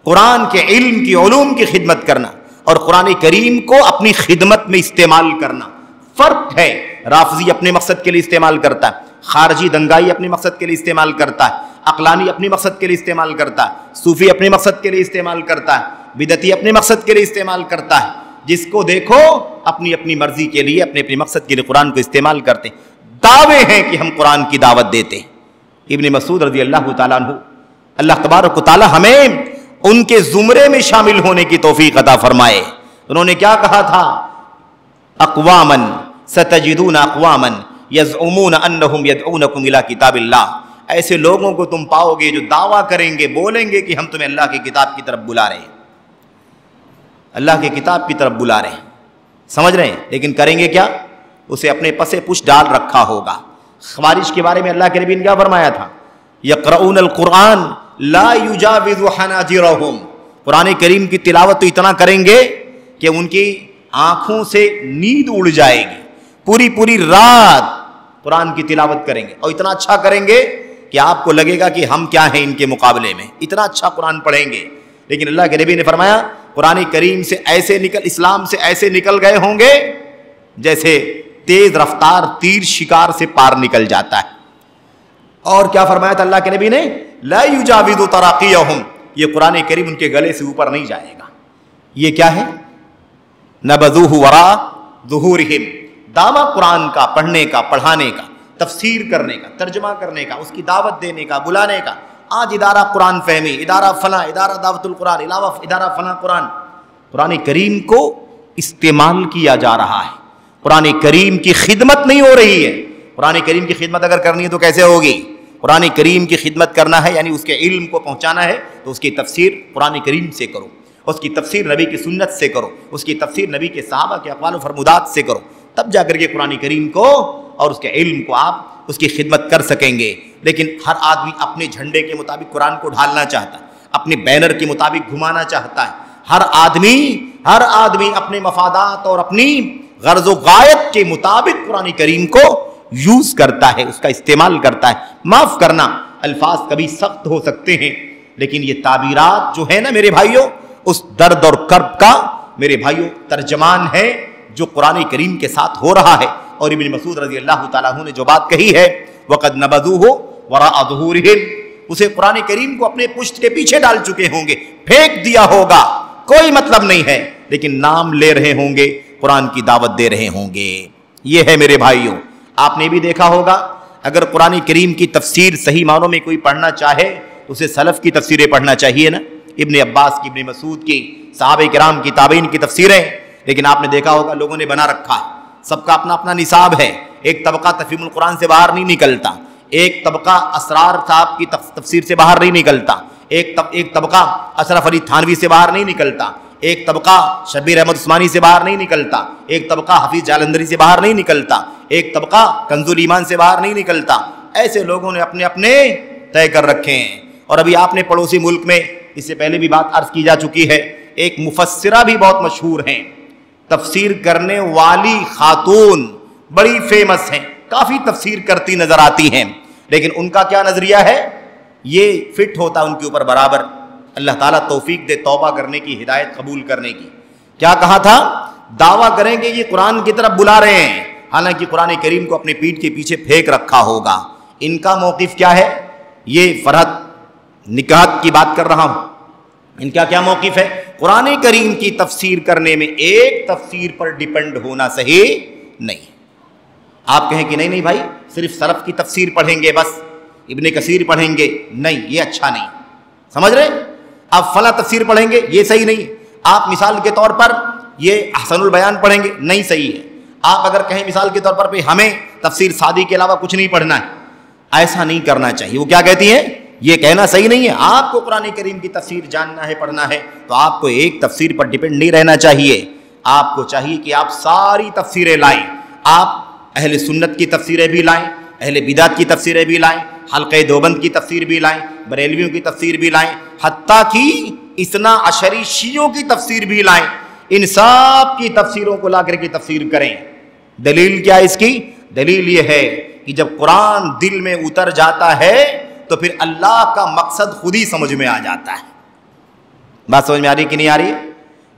قرآن کے علم کی علوم کی خدمت کرنا اور قرآن کریم کو اپنی خدمت میں استعمال کرنا فرق ہے. رافضی اپنے مقصد کے لیے استعمال کرتا ہے، خارجی دنگائی اپنے مقصد کے لیے استعمال کرتا ہے، عقلانی اپنے مقصد کے لیے استعمال کرتا ہے، صوفی اپنے مقصد کے لیے استعمال کرتا ہے، بدعتی اپنے مقصد کے لیے استعمال کرتا ہے. جس کو دیکھو اپنی اپنی مرضی کے لیے، اپنے اپنے مقصد کے لیے قرآن کو استعمال کرتے. دعوے ہیں کہ ہم قرآن کی دعوت دیتے. ابن مسعود رضی اللہ تعالیٰ عنہ، اللہ تبارک و تعالیٰ ہمیں ان کے زمرے میں شامل ہونے کی توفیق عطا فرمائے. انہوں نے کیا کہا تھا؟ اقواما ستجدون اقواما یزعمون انہم یدعونکم الی کتاب اللہ. ایسے لوگوں کو تم پاؤ گے جو دعویٰ کریں گے، بولیں گے کہ ہم تمہیں اللہ کی کتاب کی طرف بلا رہے ہیں، اللہ کی کتاب کی طرف بلا رہے ہیں. سمجھ رہے ہیں؟ لیکن کریں گے کیا؟ اسے اپنے پسے پش ڈال رکھا ہوگا. خوارج کے بارے میں اللہ کے نبی نے کیا فرمایا تھا؟ یقرؤون القرآن لا یجاوز حناجرہم. قرآن کریم کی تلاوت تو اتنا کریں گے کہ ان کی آنکھوں سے نیند اڑ جائے گی. پوری پوری رات قرآن کی تلاوت کریں گے اور اتنا اچھا کریں گے کہ آپ کو لگے گا کہ ہم کیا ہیں ان کے مقابلے میں. اتنا اچھا قرآن پڑھیں گے. لیکن اللہ کے نبی نے فرمایا قرآن کریم سے اسلام سے ایسے نکل گئے ہوں گے جیسے تیز رفتار تیر شکار سے پار نکل جاتا ہے. اور کیا فرمایا تھا اللہ کے نبی نے؟ لا یجاوز تراقیہم. یہ قرآن کریم ان کے گلے سے اوپر نہیں جائے گا. یہ کیا ہے؟ نبذوہ وراء ظہورہم. دعویٰ قرآن کا، پڑھنے کا، پڑھانے کا، تفسیر کرنے کا، ترجمہ کرنے کا، اس کی دعوت دینے کا، بلانے کا. آج ادارہ قرآن فہمی، ادارہ فلاں، ادارہ دعوت القرآن، ادارہ فلاں قرآن. قرآن کریم کو استعمال کیا جا رہا ہے. قرآن کریم کی خدمت نہیں ہو رہی ہے. قرآن کریم کی خدمت اگر کرنی ہے تو کیسے ہوگی؟ قرآن کریم کی خدمت کرنا ہے یعنی اس کے علم کو پہنچانا ہے تو اس کی تفسیر قرآن کریم سے کرو، اس کی تفسیر نبی کی سنت سے کرو، اس کی تفسیر نبی کے صحابہ کے اقوال و فرمودات سے کرو. تب جا کر کے قرآن کریم کو اور اس کے علم کو آپ اس کی خدمت کر سکیں گے. لیکن ہر آدمی اپنے جھنڈے کے مطابق قرآن کو ڈھالنا چاہتا ہے، اپنے بینر کے مطابق گھمانا چاہتا ہے. ہر آدمی اپنے مفادات اور اپنی غرض و غایت کے مطابق قرآن کریم کو یوز کرتا ہے، اس کا استعمال کرتا ہے. معاف کرنا، الفاظ کبھی سخت ہو سکتے ہیں لیکن یہ تعبیرات جو ہے نا میرے بھائیوں، اس درد اور کرب کا میرے بھائیوں ترجمان ہے جو قرآن کریم کے ساتھ ہو رہا ہے. اور ابن مسعود رضی اللہ تعالیٰ عنہ نے جو بات کہی ہے وَقَدْ نَبَذُوهُ وَرَاءَ ظُهُورِهِمْ، اسے قرآن کریم کو اپنے پشت کے پیچھے ڈال چکے ہوں گے، پھینک دیا ہوگا، کوئی مطلب نہیں ہے، لیکن نام لے رہے ہوں گے، قرآن کی دعوت دے رہے ہوں گے. یہ ہے میرے بھائیوں. آپ نے بھی دیکھا ہوگا اگر قرآن کریم کی تفسیر صحیح معنوں میں کوئی پڑھنا چاہے تو اسے سلف کی تفسیریں پڑھنا چاہیے نا، ابن عباس کی، ابن مسعود کی، صحابہ کرام کی، تابعین کی تفسیریں. لیکن آپ نے دیکھا ہوگا لوگوں نے بنا رکھا ہے، سب کا اپنا اپنا نصاب ہے. ایک طبقہ تفہیم القرآن سے باہر نہیں نکلتا، ایک طبقہ اسرار صاحب کی تفسیر سے باہر نہیں نکلتا، ایک طبقہ اشرف علی تھانوی سے باہر نہیں نکلتا، ایک طبقہ شبیر احمد عثمانی سے باہر نہیں نکلتا، ایک طبقہ حفیظ جالندری سے باہر نہیں نکلتا، ایک طبقہ کنز الایمان سے باہر نہیں نکلتا. ایسے لوگوں نے اپنے اپنے طے کر رکھے ہیں. اور ابھی آپ نے پڑوسی ملک میں، اس سے پہلے بھی بات عرض کی جا چکی ہے، ایک مفسرہ بھی بہت مشہور ہیں، تفسیر کرنے والی خاتون بڑی فیمس ہیں، کافی تفسیر کرتی نظر آتی ہیں. لیکن ان کا کیا نظریہ ہے؟ یہ فٹ ہوتا ان کے اوپر برابر. اللہ تعالیٰ توفیق دے توبہ کرنے کی، ہدایت قبول کرنے کی. کیا کہا تھا؟ دعویٰ کریں گے یہ قرآن کی طرف بلا رہے ہیں، حالانکہ قرآن کریم کو اپنے پیٹھ کے پیچھے پھینک رکھا ہوگا. ان کا موقف کیا ہے؟ یہ فرحت نکاحت کی بات کر رہا ہوں. ان کا کیا موقف ہے؟ قرآن کریم کی تفسیر کرنے میں ایک تفسیر پر ڈیپینڈ ہونا صحیح نہیں. آپ کہیں کہ نہیں بھائی صرف سلف کی تفسیر پڑھیں گے بس، ابن کثیر پڑھیں گے، نہیں یہ اچھا نہیں. سمجھ رہے؟ آپ فلاں تفسیر پڑھیں گے، یہ صحیح نہیں. آپ مثال کے طور پر یہ احسن البیان پڑھیں گے، نہیں صحیح ہے. آپ اگر کہیں مثال کے طور پر ہمیں تفسیر سعدی کے علاوہ کچھ نہیں پڑھنا ہے، ایسا نہیں کرنا چاہیے. وہ کیا کہتی ہیں؟ یہ کہنا صحیح نہیں ہے. آپ کو قرآن کریم کی تفسیر جاننا ہے، پڑھنا ہے تو آپ کو ایک تفسیر پر ڈیپینڈ نہیں رہنا چاہیے. آپ کو چاہیے کہ آپ ساری تفسیریں لائیں، آپ اہل سنت کی تفسیریں بھی لائیں، اہل بدعت کی تفسیریں بھی لائیں، حلقہ دیوبند کی تفسیر بھی لائیں، بریلویوں کی تفسیر بھی لائیں، حتیٰ کہ اثنا عشری شیعوں کی تفسیر بھی لائیں، ان سب کی تفسیروں کو لا کر کے تفسیر کریں۔ دلیل کیا اس کی؟ دلیل یہ ہے کہ جب قرآن دل میں اتر جاتا ہے تو پھر اللہ کا مقصد خود ہی سمجھ میں آ جاتا ہے۔ بات سمجھ میں آ رہی کہ نہیں آ رہی؟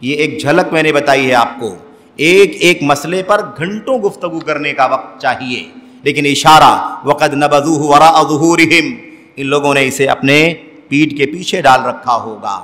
یہ ایک جھلک میں نے بتائی ہے آپ کو۔ ایک ایک مسئلے پر گھنٹوں گفتگو کرنے کا وقت چاہیے، لیکن اشارہ وَقَدْ نَبَذُوهُ وَرَاءَ ظُهُورِهِمْ، ان لوگوں نے اسے اپنے پیٹھ کے پیچھے ڈال رکھا ہوگا۔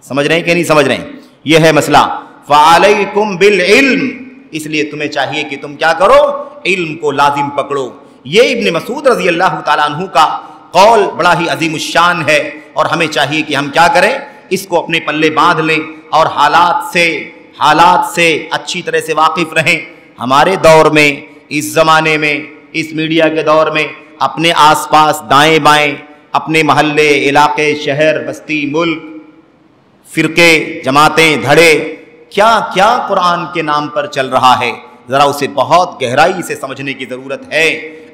سمجھ رہے ہیں کہ نہیں سمجھ رہے ہیں؟ یہ ہے مسئلہ۔ فَعَلَيْكُمْ بِالْعِلْمِ، اس لیے تمہیں چاہیے کہ تم کیا کرو؟ علم کو لازم پکڑو۔ یہ ابن مسعود رضی اللہ تعالیٰ عنہ کا قول بڑا ہی عظیم الشان ہے، اور ہمیں چاہیے کہ ہم کیا کریں؟ اس کو اپنے پلے باندھ لیں اور حالات سے اچھی طرح سے واقف رہیں۔ ہمارے دور میں، اس زمانے میں، اس میڈیا کے دور میں اپنے آس پاس دائیں بائیں، اپنے محلے، علاقے، شہر، بستی، ملک، فرقے، جماعتیں، دھڑے، کیا کیا قرآن کے نام پر چل رہا ہے، ذرا اسے بہت گہرائی سے سمجھنے کی ضرورت ہے۔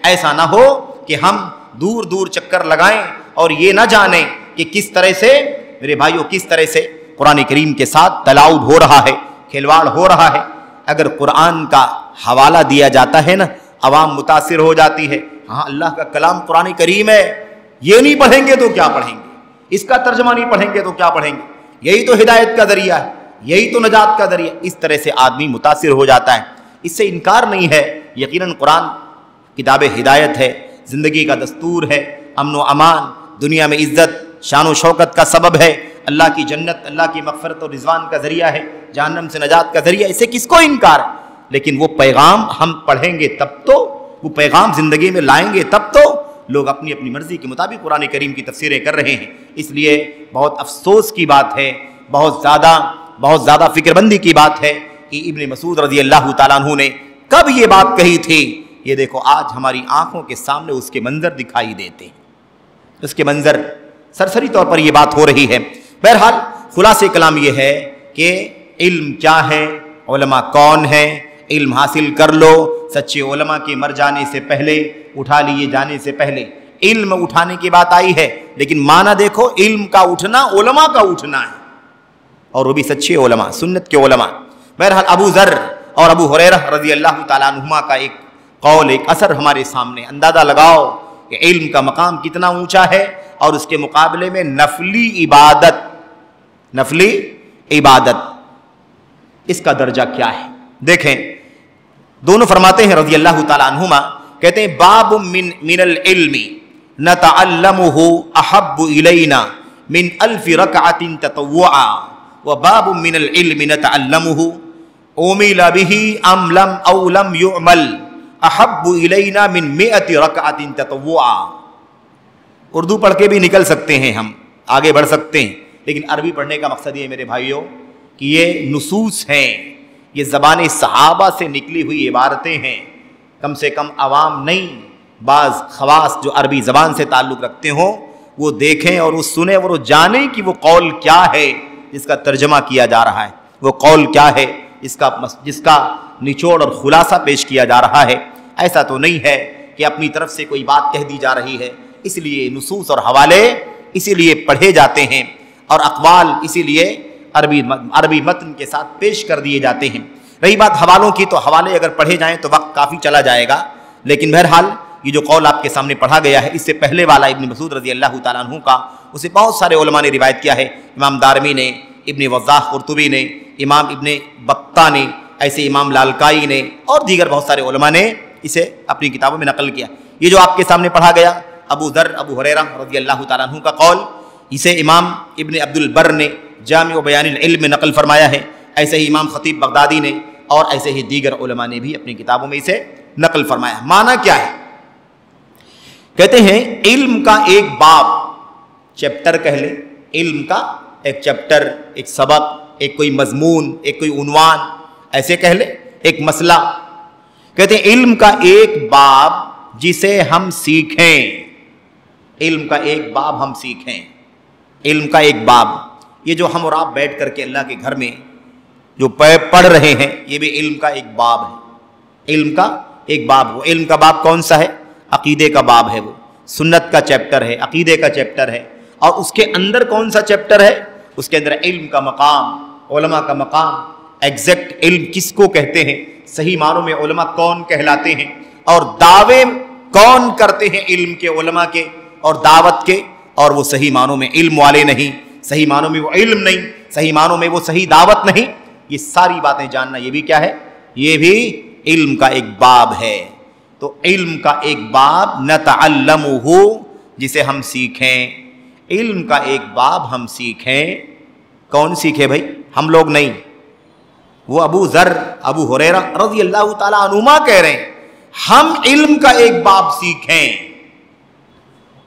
ایسا نہ ہو کہ ہم دور دور چکر لگائیں اور یہ نہ جانیں کہ کس طرح سے، میرے بھائیوں، کس طرح سے قرآن کریم کے ساتھ تلاعب ہو رہا ہے، کھلواڑ ہو رہا ہے۔ اگر قرآن کا حوالہ دیا جاتا ہے نا، عوام متاثر ہو جاتی ہے، ہاں اللہ کا کلام قرآن کریم ہے، یہ نہیں پڑھیں گے تو کیا پڑھیں گے، اس کا ترجمہ نہیں پڑھیں گے تو کیا پڑھیں گے، یہی تو ہدایت کا ذریعہ ہے، یہی تو نجات کا ذریعہ۔ اس طرح سے آدمی متاثر ہو جاتا ہے، اس سے انکار نہیں ہے۔ یقیناً قرآن کتاب ہدایت ہے، زندگی کا دستور ہے، امن و امان، دنیا میں عزت، شان و شوکت کا سبب ہے، اللہ کی جنت، اللہ کی مغفرت و رضوان کا ذریعہ ہے، جہنم سے نجات کا ذریعہ، اسے کس کو انکار ہے؟ لیکن وہ پیغام ہم پڑھیں گے تب تو، وہ پیغام زندگی میں لائیں گے تب تو۔ لوگ اپنی اپنی مرضی کے مطابق قرآن کریم کی تفسیریں کر رہے ہیں۔ اس لیے بہت افسوس کی بات ہے، بہت زیادہ فکر بندی کی بات ہے کہ ابن مسعود رضی اللہ تعالیٰ عنہ نے کب یہ بات کہی تھی۔ یہ دیکھو آج ہماری آنکھوں کے سامنے اس کے منظر دکھائی دیتے ہیں، اس کے منظر سرسری طور پر یہ بات ہو رہی ہے۔ بہرحال خلاصہ کلام یہ ہے کہ علم کیا ہے، علماء کون ہیں، علم حاصل کر لو۔ سچے علماء کے مر جانے سے پہلے، اٹھا لیے جانے سے پہلے علم اٹھانے کی بات آئی ہے، لیکن معنی دیکھو، علم کا اٹھنا علماء کا اٹھنا ہے، اور وہ بھی سچے علماء، سنت کے علماء۔ بہرحال ابو ذر اور ابو ہریرہ رضی اللہ تعالیٰ عنہما کا ایک قول، ایک اثر ہمارے سامنے، اندازہ لگاؤ کہ علم کا مقام کتنا اونچا ہے، اور اس کے مقابلے میں نفلی عبادت اس کا درجہ کیا ہے۔ دیکھیں دونوں فرماتے ہیں رضی اللہ تعالیٰ عنہما، کہتے ہیں باب من العلم نتعلمه احب الینا من 1000 رکعۃ تطوعا وباب من العلم نتعلمه عمل به او لم يعمل احب الینا من 100 رکعۃ تطوعا۔ اردو پڑھ کے بھی نکل سکتے ہیں، ہم آگے بڑھ سکتے ہیں، لیکن عربی پڑھنے کا مقصد یہ میرے بھائیوں کہ یہ نصوص ہیں، یہ زبان صحابہ سے نکلی ہوئی عبارتیں ہیں، کم سے کم عوام نہیں، بعض خواص جو عربی زبان سے تعلق رکھتے ہوں وہ دیکھیں اور وہ سنیں اور وہ جانیں کہ وہ قول کیا ہے جس کا ترجمہ کیا جا رہا ہے، وہ قول کیا ہے جس کا نچوڑ اور خلاصہ پیش کیا جا رہا ہے۔ ایسا تو نہیں ہے کہ اپنی طرف سے کوئی بات کہہ دی جا رہی ہے، اس لیے نصوص اور حوالے اسی لیے پڑھے جاتے ہیں، اور اقوال اسی لیے عربی متن کے ساتھ پیش کر دیے جاتے ہیں۔ رہی بات حوالوں کی، تو حوالے اگر پڑھے جائیں تو وقت کافی چلا جائے گا، لیکن بہرحال یہ جو قول آپ کے سامنے پڑھا گیا ہے، اس سے پہلے والا ابن مسعود رضی اللہ تعالیٰ عنہ کا، اسے بہت سارے علماء نے روایت کیا ہے، امام دارمی نے، ابن وضاح قرطبی نے، امام ابن بطہ نے، ایسے امام لالکائی نے، اور دیگر بہت سارے علماء نے اسے اپنی کتابوں میں نقل کیا۔ یہ جو آپ کے سامنے پڑھا گیا ابو ذر ابو ہریرہ رضی اللہ تعالیٰ عنہ کا قول، اسے امام ابن عبد البر نے جامع بیان العلم میں نقل فرمایا ہے، ایسے ہی امام خطیب بغدادی نے، اور ایسے ہی دیگر علماء نے بھی اپنی کتابوں میں اسے نقل فرمایا۔ معنی کیا ہے؟ کہتے ہیں علم کا ایک باب، چیپٹر کہہ لیں، علم کا ایک چیپٹر، ایک سبق، ایک کوئی مضمون، ایک کوئی عنوان، ایسے کہہ لیں، ایک مسئلہ۔ کہتے ہیں علم کا ایک باب جسے ہم سیکھیں، علم کا ایک باب ہم سیکھیں، علم کا ایک باب، یہ جو ہم اور آپ بیٹھ کر کے اللہ کے گھر میں جو پڑھ رہے ہیں، یہ بھی علم کا ایک باب ہے، علم کا ایک باب. وہ علم کا باب کون سا ہے؟ عقیدے کا باب ہے. وہ سنت کا چیپٹر ہے, عقیدے کا چیپٹر ہے. اور اس کے اندر کون سا چیپٹر ہے؟ اس کے اندر علم کا مقام, علماء کا مقام. ایگزیکٹ علم کس کو کہتے ہیں, صحیح معنوں میں علماء کون کہلاتے ہیں, اور دعوے کون کرتے ہیں علم کے, علماء کے اور دعوت کے, اور وہ صحیح معنوں میں علم والے نہیں, صحیح معنوں میں وہ علم نہیں, صحیح معنوں میں وہ صحیح دعوت نہیں. یہ ساری باتیں جاننا یہ بھی کیا ہے؟ یہ بھی علم کا ایک باب ہے. تو علم کا ایک باب نتعلمہ, جسے ہم سیکھیں. علم کا ایک باب ہم سیکھیں. کون سیکھے بھائی؟ ہم لوگ نہیں. وہ ابو ذر, ابو ہریرہ رضی اللہ تعالیٰ عنہما کہہ رہے ہیں ہم علم کا ایک باب سیکھیں.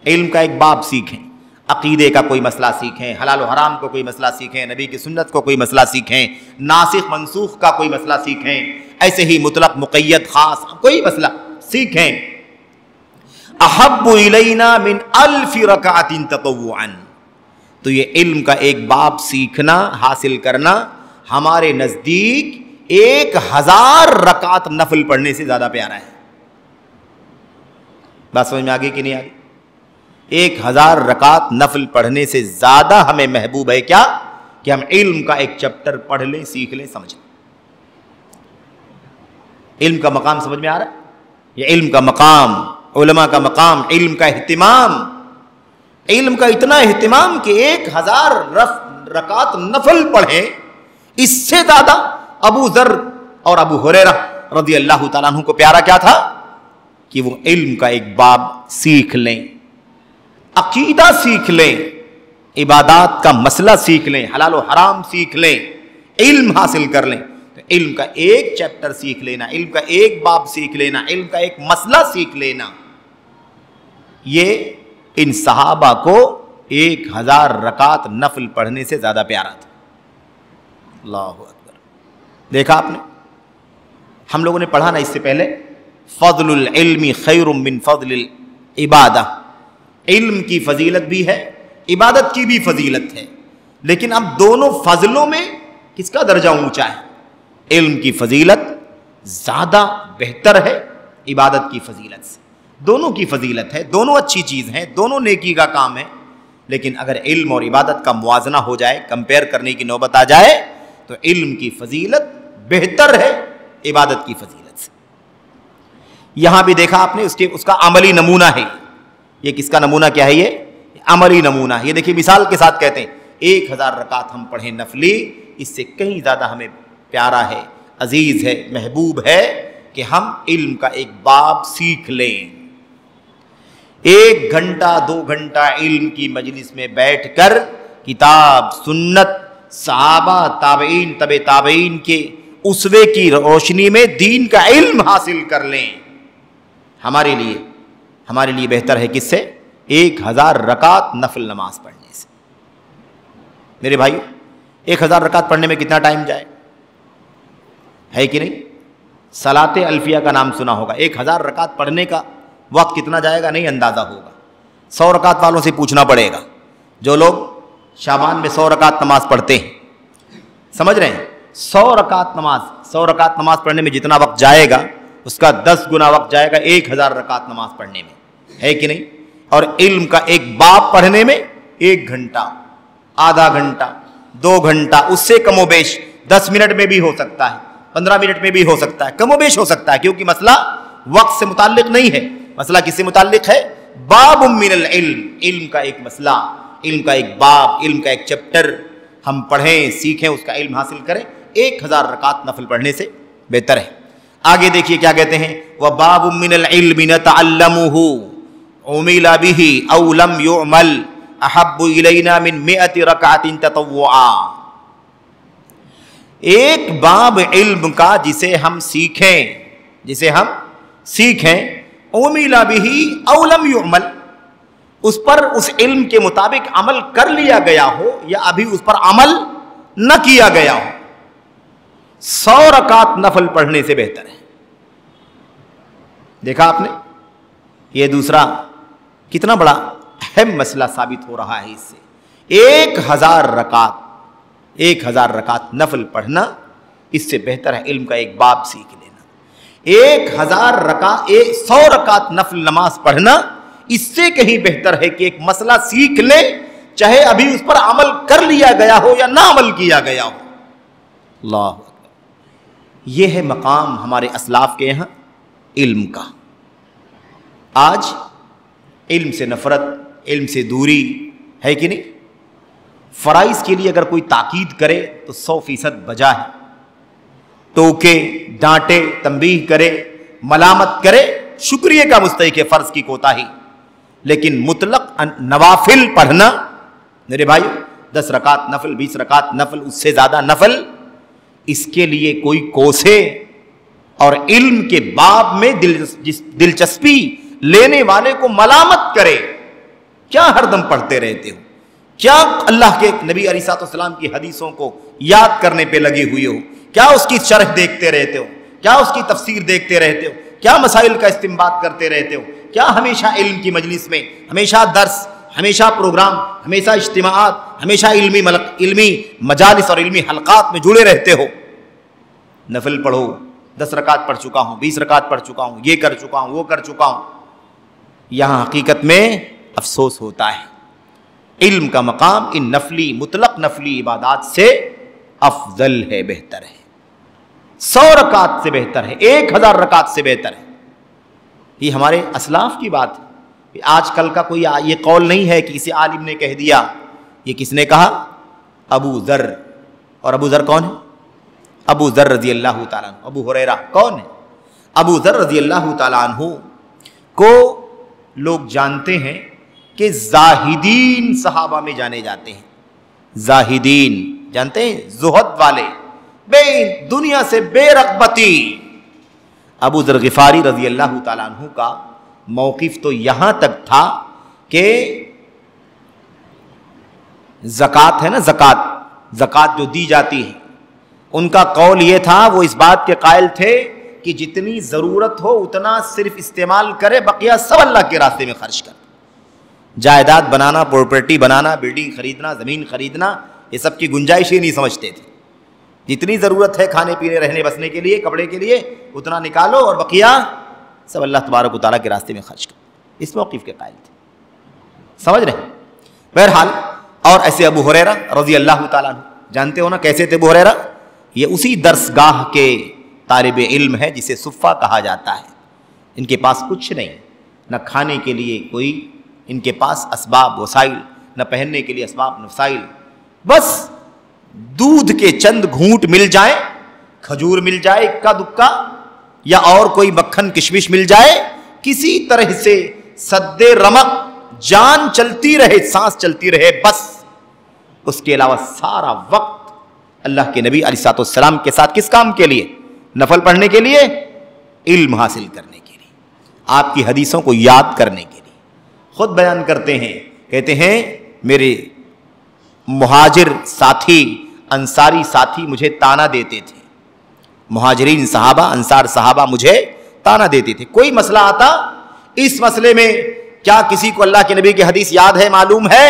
علم کا ایک باب سیکھیں. عقیدے کا کوئی مسئلہ سیکھیں, حلال و حرام کو کوئی مسئلہ سیکھیں, نبی کی سنت کو کوئی مسئلہ سیکھیں, ناسخ منسوخ کا کوئی مسئلہ سیکھیں, ایسے ہی مطلق مقید خاص کوئی مسئلہ سیکھیں. احب الینا من 1000 رکعۃ تطوعا. تو یہ علم کا ایک باب سیکھنا, حاصل کرنا ہمارے نزدیک 1000 رکعت نفل پڑھنے سے زیادہ پیارا ہے. بات سمجھ میں آگئی کہ نہیں آگئی؟ 1000 رکعت نفل پڑھنے سے زیادہ ہمیں محبوب ہے کیا؟ کہ ہم علم کا ایک چیپٹر پڑھ لیں, سیکھ لیں, سمجھ لیں. علم کا مقام سمجھ میں آ رہا ہے؟ یہ علم کا مقام, علماء کا مقام, علم کا اہتمام. علم کا اتنا اہتمام کہ 1000 رکعت نفل پڑھیں, اس سے زیادہ ابو ذر اور ابو ہریرہ رضی اللہ تعالیٰ عنہ کو پیارا کیا تھا؟ کہ وہ علم کا ایک باب سیکھ لیں, عقیدہ سیکھ لیں, عبادات کا مسئلہ سیکھ لیں, حلال و حرام سیکھ لیں, علم حاصل کر لیں. تو علم کا ایک چیپٹر سیکھ لینا, علم کا ایک باب سیکھ لینا, علم کا ایک مسئلہ سیکھ لینا, یہ ان صحابہ کو 1000 رکعت نفل پڑھنے سے زیادہ پیارا تھا. اللہ اکبر. دیکھا آپ نے, ہم لوگوں نے پڑھا نا اس سے پہلے, فضل العلم خیر من فضل العبادہ. علم کی فضیلت بھی ہے, عبادت کی بھی فضیلت ہے, لیکن اب دونوں فضلوں میں کس کا درجہ اونچا ہے؟ علم کی فضیلت زیادہ بہتر ہے عبادت کی فضیلت سے. دونوں کی فضیلت ہے, دونوں اچھی چیز ہیں, دونوں نیکی کا کام ہے. لیکن اگر علم اور عبادت کا موازنہ ہو جائے, کمپیئر کرنے کی نوبت آ جائے, تو علم کی فضیلت بہتر ہے عبادت کی فضیلت سے. یہاں بھی دیکھا آپ نے اس کا عملی نمونہ ہے. یہ کس کا نمونہ کیا ہے؟ یہ عملی نمونہ. یہ دیکھیے مثال کے ساتھ کہتے ہیں 1000 رکعت ہم پڑھیں نفلی, اس سے کہیں زیادہ ہمیں پیارا ہے, عزیز ہے, محبوب ہے کہ ہم علم کا ایک باب سیکھ لیں. 1 گھنٹہ 2 گھنٹہ علم کی مجلس میں بیٹھ کر کتاب, سنت, صحابہ, تابعین, تبع تابعین کے اسوے کی روشنی میں دین کا علم حاصل کر لیں. ہمارے لیے بہتر ہے کس سے؟ 1000 رکعت نفل نماز پڑھنے سے. میرے بھائیو, 1000 رکعت پڑھنے میں کتنا ٹائم جائے ہے کہ نہیں؟ صلاۃ الفیہ کا نام سنا ہوگا. 1000 رکعت پڑھنے کا وقت کتنا جائے گا نہیں اندازہ ہوگا. 100 رکعت والوں سے پوچھنا پڑے گا, جو لوگ شعبان میں 100 رکعت نماز پڑھتے ہیں. سمجھ رہے ہیں؟ 100 رکعت نماز پڑھنے میں جتنا وقت جائے گا, اس کا 10 گنا وقت جائے گا 1000 رکعت نماز پڑھنے میں, ہے کہ نہیں؟ اور علم کا ایک باب پڑھنے میں 1 گھنٹہ, آدھا گھنٹہ, 2 گھنٹہ, اس سے کم و بیش 10 منٹ میں بھی ہو سکتا ہے, 15 منٹ میں بھی ہو سکتا ہے, کم و بیش ہو سکتا ہے, کیونکہ مسئلہ وقت سے متعلق نہیں ہے. مسئلہ کس سے متعلق ہے؟ باب من العلم. علم کا ایک مسئلہ, علم کا ایک باب, علم کا ایک چیپٹر ہم پڑھیں, سیکھیں, اس کا علم حاصل کریں. 1000 رکعت نفل پڑھنے سے بہتر ہے. آگے دیکھیے کیا کہتے ہیں, وَبَابٌ مِّنَ الْعِلْمِ نَتَعَلَّمُهُ عُمِلَ بِهِ أَوْ لَمْ يُعْمَلْ أَحَبُّ إِلَيْنَا مِن 100 رَكْعَةٍ تَطَوُّعًا. ایک باب علم کا جسے ہم سیکھیں, عُمِلَ بِهِ أَوْ لَمْ يُعْمَلْ, اس پر اس علم کے مطابق عمل کر لیا گیا ہو یا ابھی اس پر عمل نہ کیا گیا ہو, 100 رکعت نفل پڑھنے سے بہتر ہے. دیکھا آپ نے, یہ دوسرا کتنا بڑا اہم مسئلہ ثابت ہو رہا ہے اس سے. 1000 رکعت نفل پڑھنا, اس سے بہتر ہے علم کا ایک باب سیکھ لینا. 100 رکعت نفل نماز پڑھنا اس سے کہیں بہتر ہے کہ ایک مسئلہ سیکھ لے، چاہے ابھی اس پر عمل کر لیا گیا ہو یا نہ عمل کیا گیا ہو۔ اللہ اکبر، یہ ہے مقام ہمارے اسلاف کے یہاں علم کا۔ آج علم سے نفرت، علم سے دوری ہے کہ نہیں؟ فرائض کے لیے اگر کوئی تاکید کرے تو 100% بجا ہے، ٹوکے، ڈانٹے، تنبیہ کرے، ملامت کرے، شکریہ کا مستحق ہے فرض کی کوتاہی، لیکن مطلق نوافل پڑھنا، میرے بھائی 10 رکعت نفل، 20 رکعت نفل، اس سے زیادہ نفل، اس کے لیے کوئی کوسے اور علم کے باب میں دلچسپی لینے والے کو ملامت کرے، کیا ہر دم پڑھتے رہتے ہو؟ کیا اللہ کے نبی علیہ الصلوۃ والسلام کی حدیثوں کو یاد کرنے پہ لگے ہوئے ہو؟ کیا اس کی شرح دیکھتے رہتے ہو؟ کیا اس کی تفسیر دیکھتے رہتے ہو؟ کیا مسائل کا استنباط کرتے رہتے ہو؟ کیا ہمیشہ علم کی مجلس میں، ہمیشہ درس، ہمیشہ پروگرام، ہمیشہ اجتماعات، ہمیشہ علمی مجالس اور علمی حلقات میں جڑے رہتے ہو؟ نفل پڑھو، 10 رکعت پڑھ چکا ہوں، 20 رکعت پڑھ چکا ہوں، یہ کر چکا ہوں، وہ کر چکا ہوں۔ یہاں حقیقت میں افسوس ہوتا ہے، علم کا مقام ان نفلی، مطلق نفلی عبادات سے افضل ہے، بہتر ہے، 100 رکعت سے بہتر ہے، 1000 رکعت سے بہتر ہے۔ یہ ہمارے اسلاف کی بات ہے، آج کل کا کوئی یہ قول نہیں ہے کہ کسی عالم نے کہہ دیا۔ یہ کس نے کہا؟ ابو ذر۔ اور ابو ذر کون ہے؟ ابو ذر رضی اللہ تعالیٰ عنہ۔ ابو ہریرہ کون ہے؟ ابو ذر رضی اللہ تعالیٰ عنہ کو لوگ جانتے ہیں کہ زاہدین صحابہ میں جانے جاتے ہیں۔ زاہدین جانتے ہیں؟ زہد والے، بے دنیا سے بے رغبتی۔ ابو ذر غفاری رضی اللہ تعالیٰ عنہ کا موقف تو یہاں تک تھا کہ زکوٰۃ ہے نا، زکوٰۃ جو دی جاتی ہے، ان کا قول یہ تھا، وہ اس بات کے قائل تھے کہ جتنی ضرورت ہو اتنا صرف استعمال کرے، بقیہ سب اللہ کے راستے میں خرچ کر۔ جائیداد بنانا، پراپرٹی بنانا، بلڈنگ خریدنا، زمین خریدنا، یہ سب کی گنجائش ہی نہیں سمجھتے تھے۔ جتنی ضرورت ہے کھانے پینے، رہنے بسنے کے لیے، کپڑے کے لیے، اتنا نکالو اور بقیہ سب اللہ تبارک و تعالیٰ کے راستے میں خرچ کرو۔ اس موقف کے قائل تھے، سمجھ رہے ہیں؟ بہرحال، اور ایسے ابو ہریرہ رضی اللہ تعالیٰ عنہ، جانتے ہو نا کیسے تھے ابو ہریرہ؟ یہ اسی درس گاہ کے طالب علم ہے جسے صفہ کہا جاتا ہے۔ ان کے پاس کچھ نہیں، نہ کھانے کے لیے کوئی ان کے پاس اسباب وسائل، نہ پہننے کے لیے اسباب وسائل، بس دودھ کے چند گھونٹ مل جائیں، کھجور مل جائے اکا دکا، یا اور کوئی مکھن کشمش مل جائے، کسی طرح سے سد رمق جان چلتی رہے، سانس چلتی رہے، بس اس کے علاوہ سارا وقت اللہ کے نبی علیہ الصلوۃ والسلام کے ساتھ کس کام کے لیے؟ نفل پڑھنے کے لیے، علم حاصل کرنے کے لیے، آپ کی حدیثوں کو یاد کرنے کے لیے۔ خود بیان کرتے ہیں، کہتے ہیں میرے مہاجر ساتھی، انصاری ساتھی مجھے تانا دیتے تھے، مہاجرین صحابہ، انصار صحابہ مجھے تانا دیتے تھے، کوئی مسئلہ آتا، اس مسئلے میں کیا کسی کو اللہ کے نبی کی حدیث یاد ہے، معلوم ہے؟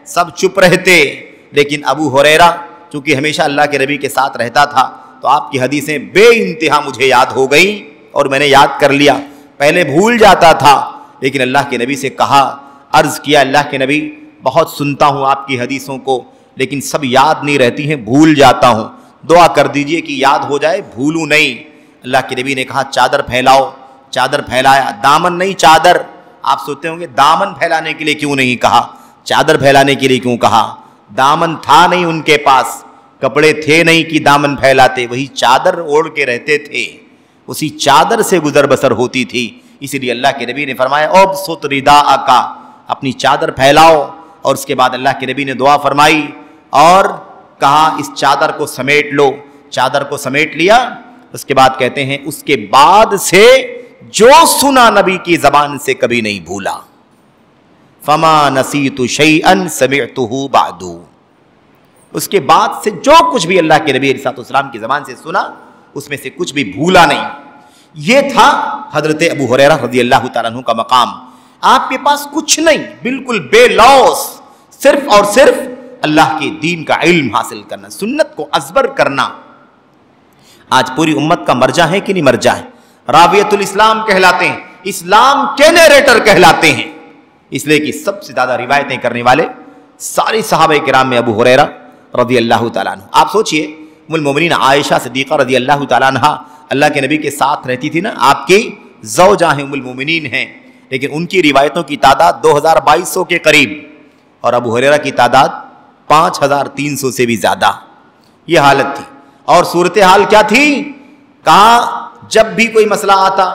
سب چپ رہتے، لیکن ابو ہریرہ چونکہ ہمیشہ اللہ کے نبی کے ساتھ رہتا تھا تو آپ کی حدیثیں بے انتہا مجھے یاد ہو گئیں اور میں نے یاد کر لیا۔ پہلے بھول جاتا تھا، لیکن اللہ کے نبی سے کہا، عرض کیا، اللہ کے نبی بہت سنتا ہوں آپ کی حدیثوں کو، لیکن سب یاد نہیں رہتی ہیں، بھول جاتا ہوں، دعا کر دیجئے کہ یاد ہو جائے، بھولوں نہیں۔ اللہ کے نبی نے کہا چادر پھیلاؤ، چادر پھیلایا، دامن نہیں چادر۔ آپ سوچتے ہوں گے دامن پھیلانے کے لیے کیوں نہیں کہا، چادر پھیلانے کے لیے کیوں کہا؟ دامن تھا نہیں ان کے پاس، کپڑے تھے نہیں کہ دامن پھیلاتے، وہی چادر اوڑھ کے رہتے تھے، اسی چادر سے گزر بسر ہوتی تھی۔ اسی لیے اللہ کے نبی نے فرمایا ابسط رداءک، اپنی چادر پھیلاؤ، اور اس کے بعد اللہ کے نبی نے دعا فرمائی اور کہا اس چادر کو سمیٹ لو، چادر کو سمیٹ لیا۔ اس کے بعد کہتے ہیں اس کے بعد سے جو سنا نبی کی زبان سے کبھی نہیں بھولا، فما نسیت شیئا سمعتہ بعد، اس کے بعد سے جو کچھ بھی اللہ کے نبی علیہ الصلوۃ والسلام کی زبان سے سنا اس میں سے کچھ بھی بھولا نہیں۔ یہ تھا حضرت ابو ہریرہ رضی اللہ تعالیٰ عنہ کا مقام۔ آپ کے پاس کچھ نہیں، بالکل بے لوث، صرف اور صرف اللہ کے دین کا علم حاصل کرنا، سنت کو ازبر کرنا۔ آج پوری امت کا مرجع ہے کہ نہیں مرجع ہے؟ راویۃ الاسلام کہلاتے ہیں، اسلام کے نیریٹر کہلاتے ہیں، اس لیے کہ سب سے زیادہ روایتیں کرنے والے سارے صحابہ کرام میں ابو ہریرہ رضی اللہ تعالیٰ عنہ۔ آپ سوچئے ام المومنین عائشہ صدیقہ رضی اللہ تعالیٰ عنہ اللہ کے نبی کے ساتھ رہتی تھی نا، آپ کی زوجہ ہیں، ام المومنین ہیں، لیکن ان کی روایتوں کی تعداد 2200 کے قریب، اور ابو ہریرہ کی تعداد 5300 سے بھی زیادہ۔ یہ حالت تھی، اور صورتحال کیا تھی؟ کہا جب بھی کوئی مسئلہ آتا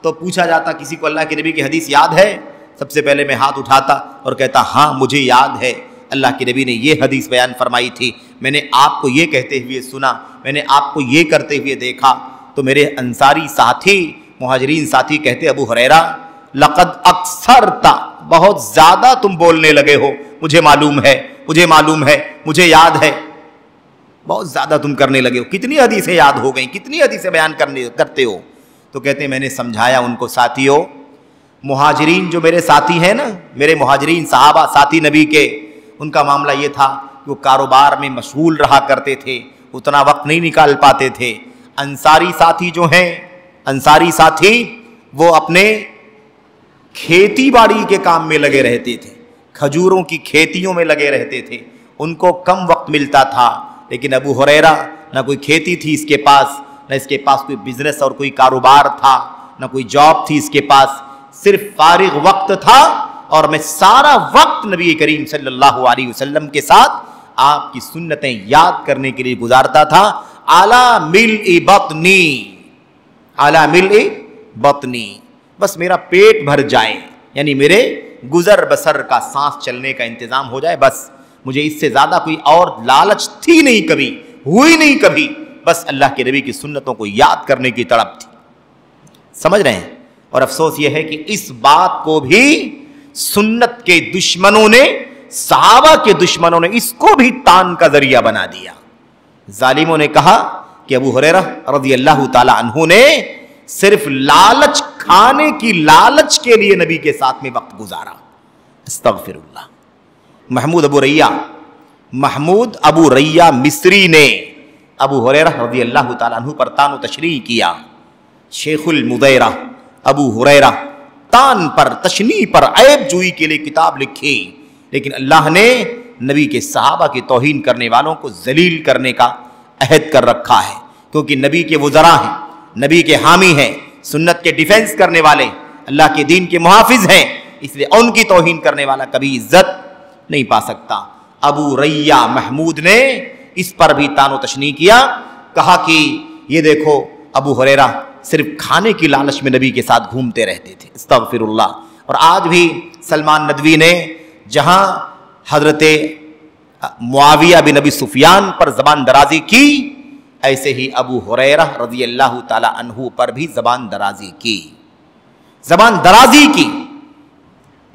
تو پوچھا جاتا کسی کو اللہ کے نبی کی حدیث یاد ہے؟ سب سے پہلے میں ہاتھ اٹھاتا اور کہتا ہاں مجھے یاد ہے، اللہ کے نبی نے یہ حدیث بیان فرمائی تھی، میں نے آپ کو یہ کہتے ہوئے سنا، میں نے آپ کو یہ کرتے ہوئے دیکھا۔ تو میرے انصاری ساتھی، مہاجرین ساتھی کہتے ابو ہریرہ لقد اکثرتا، بہت زیادہ تم بولنے لگے ہو، مجھے معلوم ہے، مجھے معلوم ہے، مجھے یاد ہے، بہت زیادہ تم کرنے لگے ہو، کتنی حدیثیں یاد ہو گئیں، کتنی حدیثیں بیان کرتے ہو؟ تو کہتے ہیں میں نے سمجھایا ان کو، ساتھیوں مہاجرین جو میرے ساتھی ہیں نا، میرے مہاجرین صحابہ ساتھی نبی کے، ان کا معاملہ یہ تھا کہ وہ کاروبار میں مشغول رہا کرتے تھے، اتنا وقت نہیں نکال پاتے تھے۔ انصاری ساتھی جو ہیں، انصاری ساتھی وہ اپنے کھیتی باڑی کے کام میں لگے رہتے تھے، کھجوروں کی کھیتیوں میں لگے رہتے تھے، ان کو کم وقت ملتا تھا۔ لیکن ابو ہریرہ نہ کوئی کھیتی تھی اس کے پاس، نہ اس کے پاس کوئی بزنس اور کوئی کاروبار تھا، نہ کوئی جاب تھی اس کے پاس، صرف فارغ وقت تھا، اور میں سارا وقت نبی کریم صلی اللہ علیہ وسلم کے ساتھ آپ کی سنتیں یاد کرنے کے لیے گزارتا تھا۔ علی ملء بطنی، علی ملء بطنی، بس میرا پیٹ بھر جائے، یعنی میرے گزر بسر کا سانس چلنے کا انتظام ہو جائے، بس مجھے اس سے زیادہ کوئی اور لالچ تھی نہیں، کبھی ہوئی نہیں کبھی، بس اللہ کے نبی کی سنتوں کو یاد کرنے کی تڑپ تھی۔ سمجھ رہے ہیں؟ اور افسوس یہ ہے کہ اس بات کو بھی سنت کے دشمنوں نے، صحابہ کے دشمنوں نے اس کو بھی تان کا ذریعہ بنا دیا۔ ظالموں نے کہا کہ ابو ہریرہ رضی اللہ تعالی عنہ نے صرف لالچ، کھانے کی لالچ کے لیے نبی کے ساتھ میں وقت گزارا۔ استغفر اللہ۔ محمود ابو ریہ مصری نے ابو ہریرہ رضی اللہ تعالی عنہ پر تان و تشریح کیا۔ شیخ المدیرہ ابو ہریرہ تان پر، تشنیع پر، عیب جوئی کے لیے کتاب لکھی، لیکن اللہ نے نبی کے صحابہ کی توہین کرنے والوں کو ذلیل کرنے کا عہد کر رکھا ہے، کیونکہ نبی کے وزراء ہیں، نبی کے حامی ہیں، سنت کے ڈیفنس کرنے والے، اللہ کے دین کے محافظ ہیں، اس لیے ان کی توہین کرنے والا کبھی عزت نہیں پا سکتا۔ ابو ریہ محمود نے اس پر بھی تان و تشنیع کیا، کہا کہ یہ دیکھو ابو ہریرہ صرف کھانے کی لالچ میں نبی کے ساتھ گھومتے رہتے تھے۔ استغفر اللہ۔ اور آج بھی سلمان ندوی نے جہاں حضرت معاویہ بن ابی سفیان پر زبان درازی کی، ایسے ہی ابو ہریرہ رضی اللہ تعالی عنہ پر بھی زبان درازی کی، زبان درازی کی،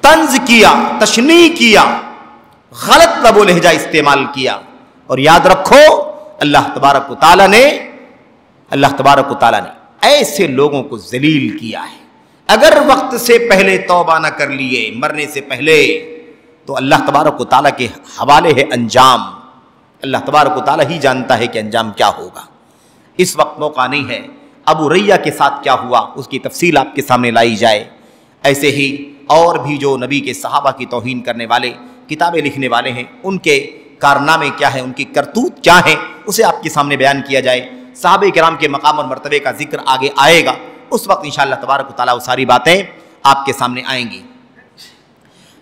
طنز کیا، تشنیع کیا، غلط لب و لہجہ استعمال کیا۔ اور یاد رکھو اللہ تبارک و تعالی نے ایسے لوگوں کو ذلیل کیا ہے۔ اگر وقت سے پہلے توبہ نہ کر لیے، مرنے سے پہلے، تو اللہ تبارک و تعالیٰ کے حوالے ہے انجام۔ اللہ تبارک و تعالیٰ ہی جانتا ہے کہ انجام کیا ہوگا۔ اس وقت موقع نہیں ہے ابو ریہ کے ساتھ کیا ہوا اس کی تفصیل آپ کے سامنے لائی جائے۔ ایسے ہی اور بھی جو نبی کے صحابہ کی توہین کرنے والے، کتابیں لکھنے والے ہیں، ان کے کارنامے کیا ہیں، ان کی کرتوت کیا ہیں، اسے آپ کے سامنے بیان کیا جائے۔ صحابہ کرام کے مقام اور مرتبے کا ذکر آگے آئے گا، اس وقت انشاءاللہ تبارک و تعالیٰ وہ ساری باتیں آپ کے سامنے آئیں گی۔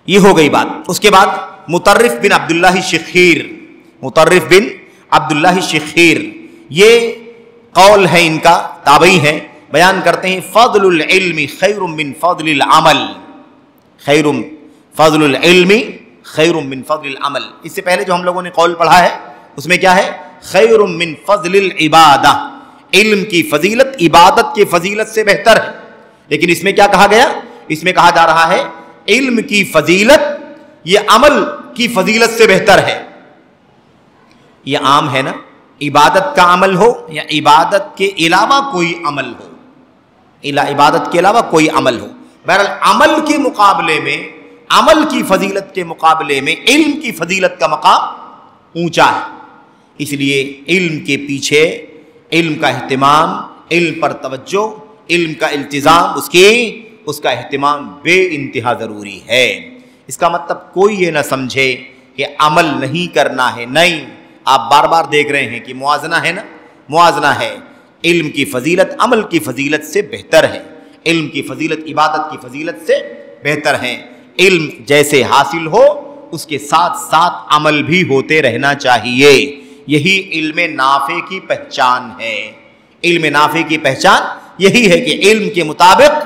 یہ ہو گئی بات۔ اس کے بعد مطرف بن عبداللہ شخیر، یہ قول ہے ان کا، تابعی ہے، بیان کرتے ہیں فضل العلم خیر من فضل العمل، فضل العلم خیر من فضل العمل۔ اس سے پہلے جو ہم لوگوں نے قول پڑھا ہے اس میں کیا ہے؟ خیر من فضل العبادہ، علم کی فضیلت عبادت کی فضیلت سے بہتر ہے۔ لیکن اس میں کیا کہا گیا؟ اس میں کہا جا رہا ہے علم کی فضیلت یہ عمل کی فضیلت سے بہتر ہے۔ یہ عام ہے نا، عبادت کا عمل ہو یا عبادت کے علاوہ کوئی عمل ہو، عبادت کے علاوہ کوئی عمل ہو، بہرحال عمل کے مقابلے میں، عمل کی فضیلت کے مقابلے میں علم کی فضیلت کا مقام اونچا ہے۔ اس لیے علم کے پیچھے، علم کا اہتمام، علم پر توجہ، علم کا التزام، اس کا اہتمام بے انتہا ضروری ہے۔ اس کا مطلب کوئی یہ نہ سمجھے کہ عمل نہیں کرنا ہے، نہیں، آپ بار بار دیکھ رہے ہیں کہ موازنہ ہے نا، موازنہ ہے۔ علم کی فضیلت عمل کی فضیلت سے بہتر ہے، علم کی فضیلت عبادت کی فضیلت سے بہتر ہے۔ علم جیسے حاصل ہو اس کے ساتھ ساتھ عمل بھی ہوتے رہنا چاہیے، یہی علم نافع کی پہچان ہے۔ علم نافع کی پہچان یہی ہے کہ علم کے مطابق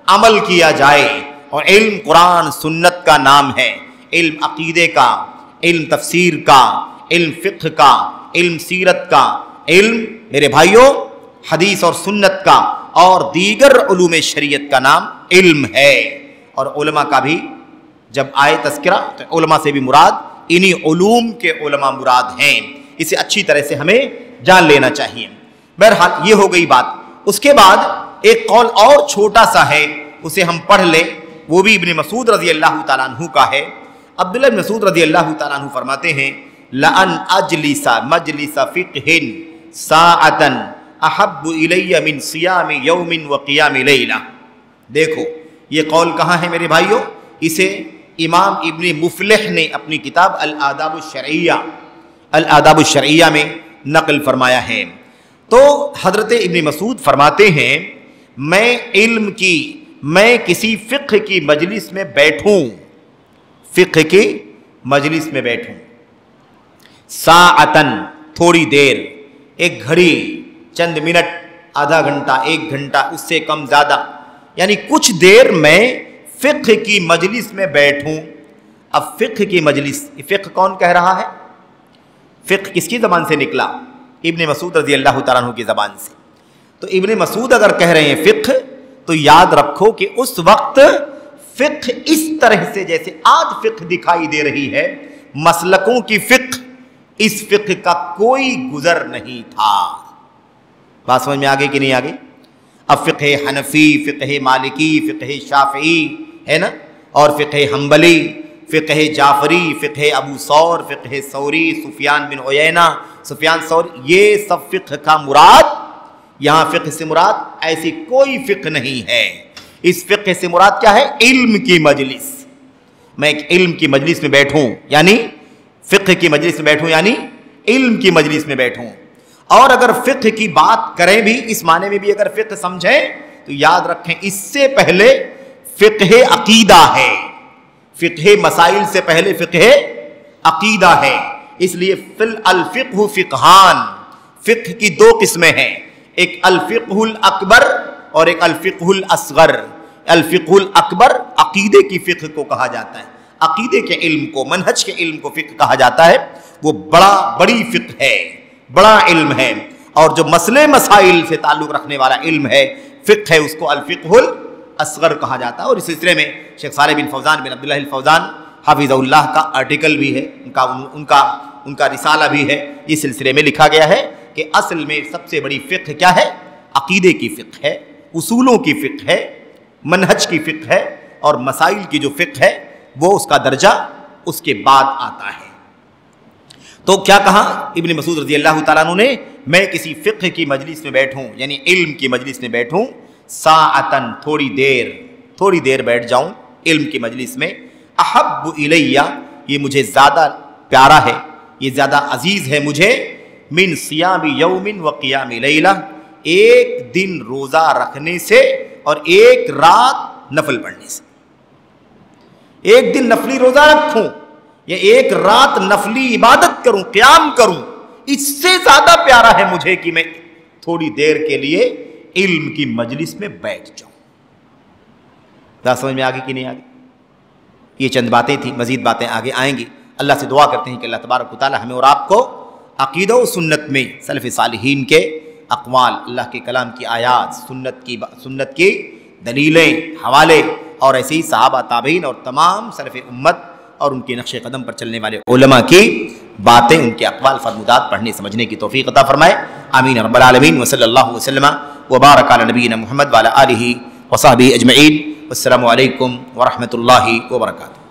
عمل کیا جائے، اور علم قرآن سنت کا نام ہے، علم عقیدے کا، علم تفسیر کا، علم فقہ کا، علم سیرت کا، علم میرے بھائیوں حدیث اور سنت کا اور دیگر علوم شریعت کا نام علم ہے۔ اور علماء کا بھی جب آئے تذکرہ تو علماء سے بھی مراد انہی علوم کے علماء مراد ہیں، اسے اچھی طرح سے ہمیں جان لینا چاہیے۔ بہرحال یہ ہو گئی بات۔ اس کے بعد ایک قول اور چھوٹا سا ہے، اسے ہم پڑھ لیں، وہ بھی ابن مسعود رضی اللہ تعالیٰ عنہ کا ہے۔ عبداللہ بن مسعود رضی اللہ تعالیٰ عنہ فرماتے ہیں لَأَنْ أَجْلِسَ مَجْلِسَ فِقْهٍ سَاعَةً أَحَبُّ إِلَيَّ مِنْ صِيَامِ يَوْمٍ وَقِيَامِ لَيْلَةٍ۔ دیکھو یہ قول کہاں ہے میرے بھائیوں؟ اسے امام ابن مفلح نے اپنی کتاب الآداب الشرعیہ میں نقل فرمایا ہے۔ تو حضرت ابن مسعود فرماتے ہیں میں کسی فقہ کی مجلس میں بیٹھوں، فقہ کی مجلس میں بیٹھوں، ساعتن تھوڑی دیر، ایک گھڑی، چند منٹ، آدھا گھنٹہ، ایک گھنٹہ، اس سے کم زیادہ، یعنی کچھ دیر میں فقہ کی مجلس میں بیٹھوں۔ اب فقہ کی مجلس، فقہ کون کہہ رہا ہے؟ فقہ کس کی زبان سے نکلا؟ ابن مسعود رضی اللہ تعالیٰ عنہ کی زبان سے۔ تو ابن مسعود اگر کہہ رہے ہیں فقہ، تو یاد رکھو کہ اس وقت فقہ اس طرح سے جیسے آج فقہ دکھائی دے رہی ہے، مسلکوں کی فقہ، اس فقہ کا کوئی گزر نہیں تھا۔ بات سمجھ میں آگے کہ نہیں آگے؟ اب فقہ حنفی، فقہ مالکی، فقہ شافعی ہے نا، اور فقہ حنبلی، فقہ جعفری، فقہ ابو ثور، فقہ ثوری، سفیان بن عیینہ، سفیان ثوری، یہ سب فقہ کا مراد، یہاں فقہ سے مراد ایسی کوئی فقہ نہیں ہے۔ اس فقہ سے مراد کیا ہے؟ علم کی مجلس۔ میں ایک علم کی مجلس میں بیٹھوں، یعنی فقہ کی مجلس میں بیٹھوں، یعنی علم کی مجلس میں بیٹھوں۔ اور اگر فقہ کی بات کریں بھی، اس معنی میں بھی اگر فقہ سمجھیں تو یاد رکھیں اس سے پہلے فقہ عقیدہ ہے، فقہ مسائل سے پہلے فقہ عقیدہ ہے۔ اس لیے الفقہ فقہان، فقہ کی دو قسمیں ہیں، ایک الفقہ الاکبر اور ایک الفقہ الاصغر۔ الفقہ الاکبر عقیدے کی فقہ کو کہا جاتا ہے، عقیدے کے علم کو، منہج کے علم کو فقہ کہا جاتا ہے، وہ بڑی فقہ ہے، بڑا علم ہے۔ اور جو مسئلے مسائل سے تعلق رکھنے والا علم ہے، فقہ ہے، اس کو الفقہ الاصغر کہا جاتا ہے۔ اور اس سلسلے میں شیخ صالح بن فوزان بن عبداللہ الفوزان حفظہ اللہ کا آرٹیکل بھی ہے، ان کا رسالہ بھی ہے، اس سلسلے میں لکھا گیا ہے کہ اصل میں سب سے بڑی فقہ کیا ہے؟ عقیدے کی فقہ ہے، اصولوں کی فقہ ہے، منہج کی فقہ ہے، اور مسائل کی جو فقہ ہے وہ اس کا درجہ اس کے بعد آتا ہے۔ تو کیا کہا ابن مسعود رضی اللہ تعالیٰ عنہ نے؟ میں کسی فقہ کی مجلس میں بیٹھوں، یعنی علم کی مجلس میں بیٹھوں، ساعتن تھوڑی دیر بیٹھ جاؤں علم کی مجلس میں، احب الیہ، یہ مجھے زیادہ پیارا ہے، یہ زیادہ عزیز ہے مجھے، من صیام یوم و قیام لیلہ، ایک دن روزہ رکھنے سے اور ایک رات نفل پڑھنے سے۔ ایک دن نفلی روزہ رکھوں یا ایک رات نفلی عبادت کروں، قیام کروں، اس سے زیادہ پیارا ہے مجھے کہ میں تھوڑی دیر کے لیے علم کی مجلس میں بیٹھ جاؤں۔ بات سمجھ میں آگے کہ نہیں آگے؟ یہ چند باتیں تھیں، مزید باتیں آگے آئیں گی۔ اللہ سے دعا کرتے ہیں کہ اللہ تبارک و تعالی ہمیں اور آپ کو عقیدہ و سنت میں سلف صالحین کے اقوال، اللہ کے کلام کی آیات، سنت کی دلیلیں، حوالے، اور ایسے ہی صحابہ، تابعین اور تمام سلف امت اور ان کے نقش قدم پر چلنے والے علماء کی باتیں، ان کے اقوال فرمودات پڑھنے سمجھنے کی توفیق عطا فرمائے۔ آمین رب العالمین، وصلی اللہ وسلم وبارک علی نبینا محمد وعلی آلہ وصحبہ اجمعین۔ السلام علیکم ورحمۃ اللہ وبرکاتہ۔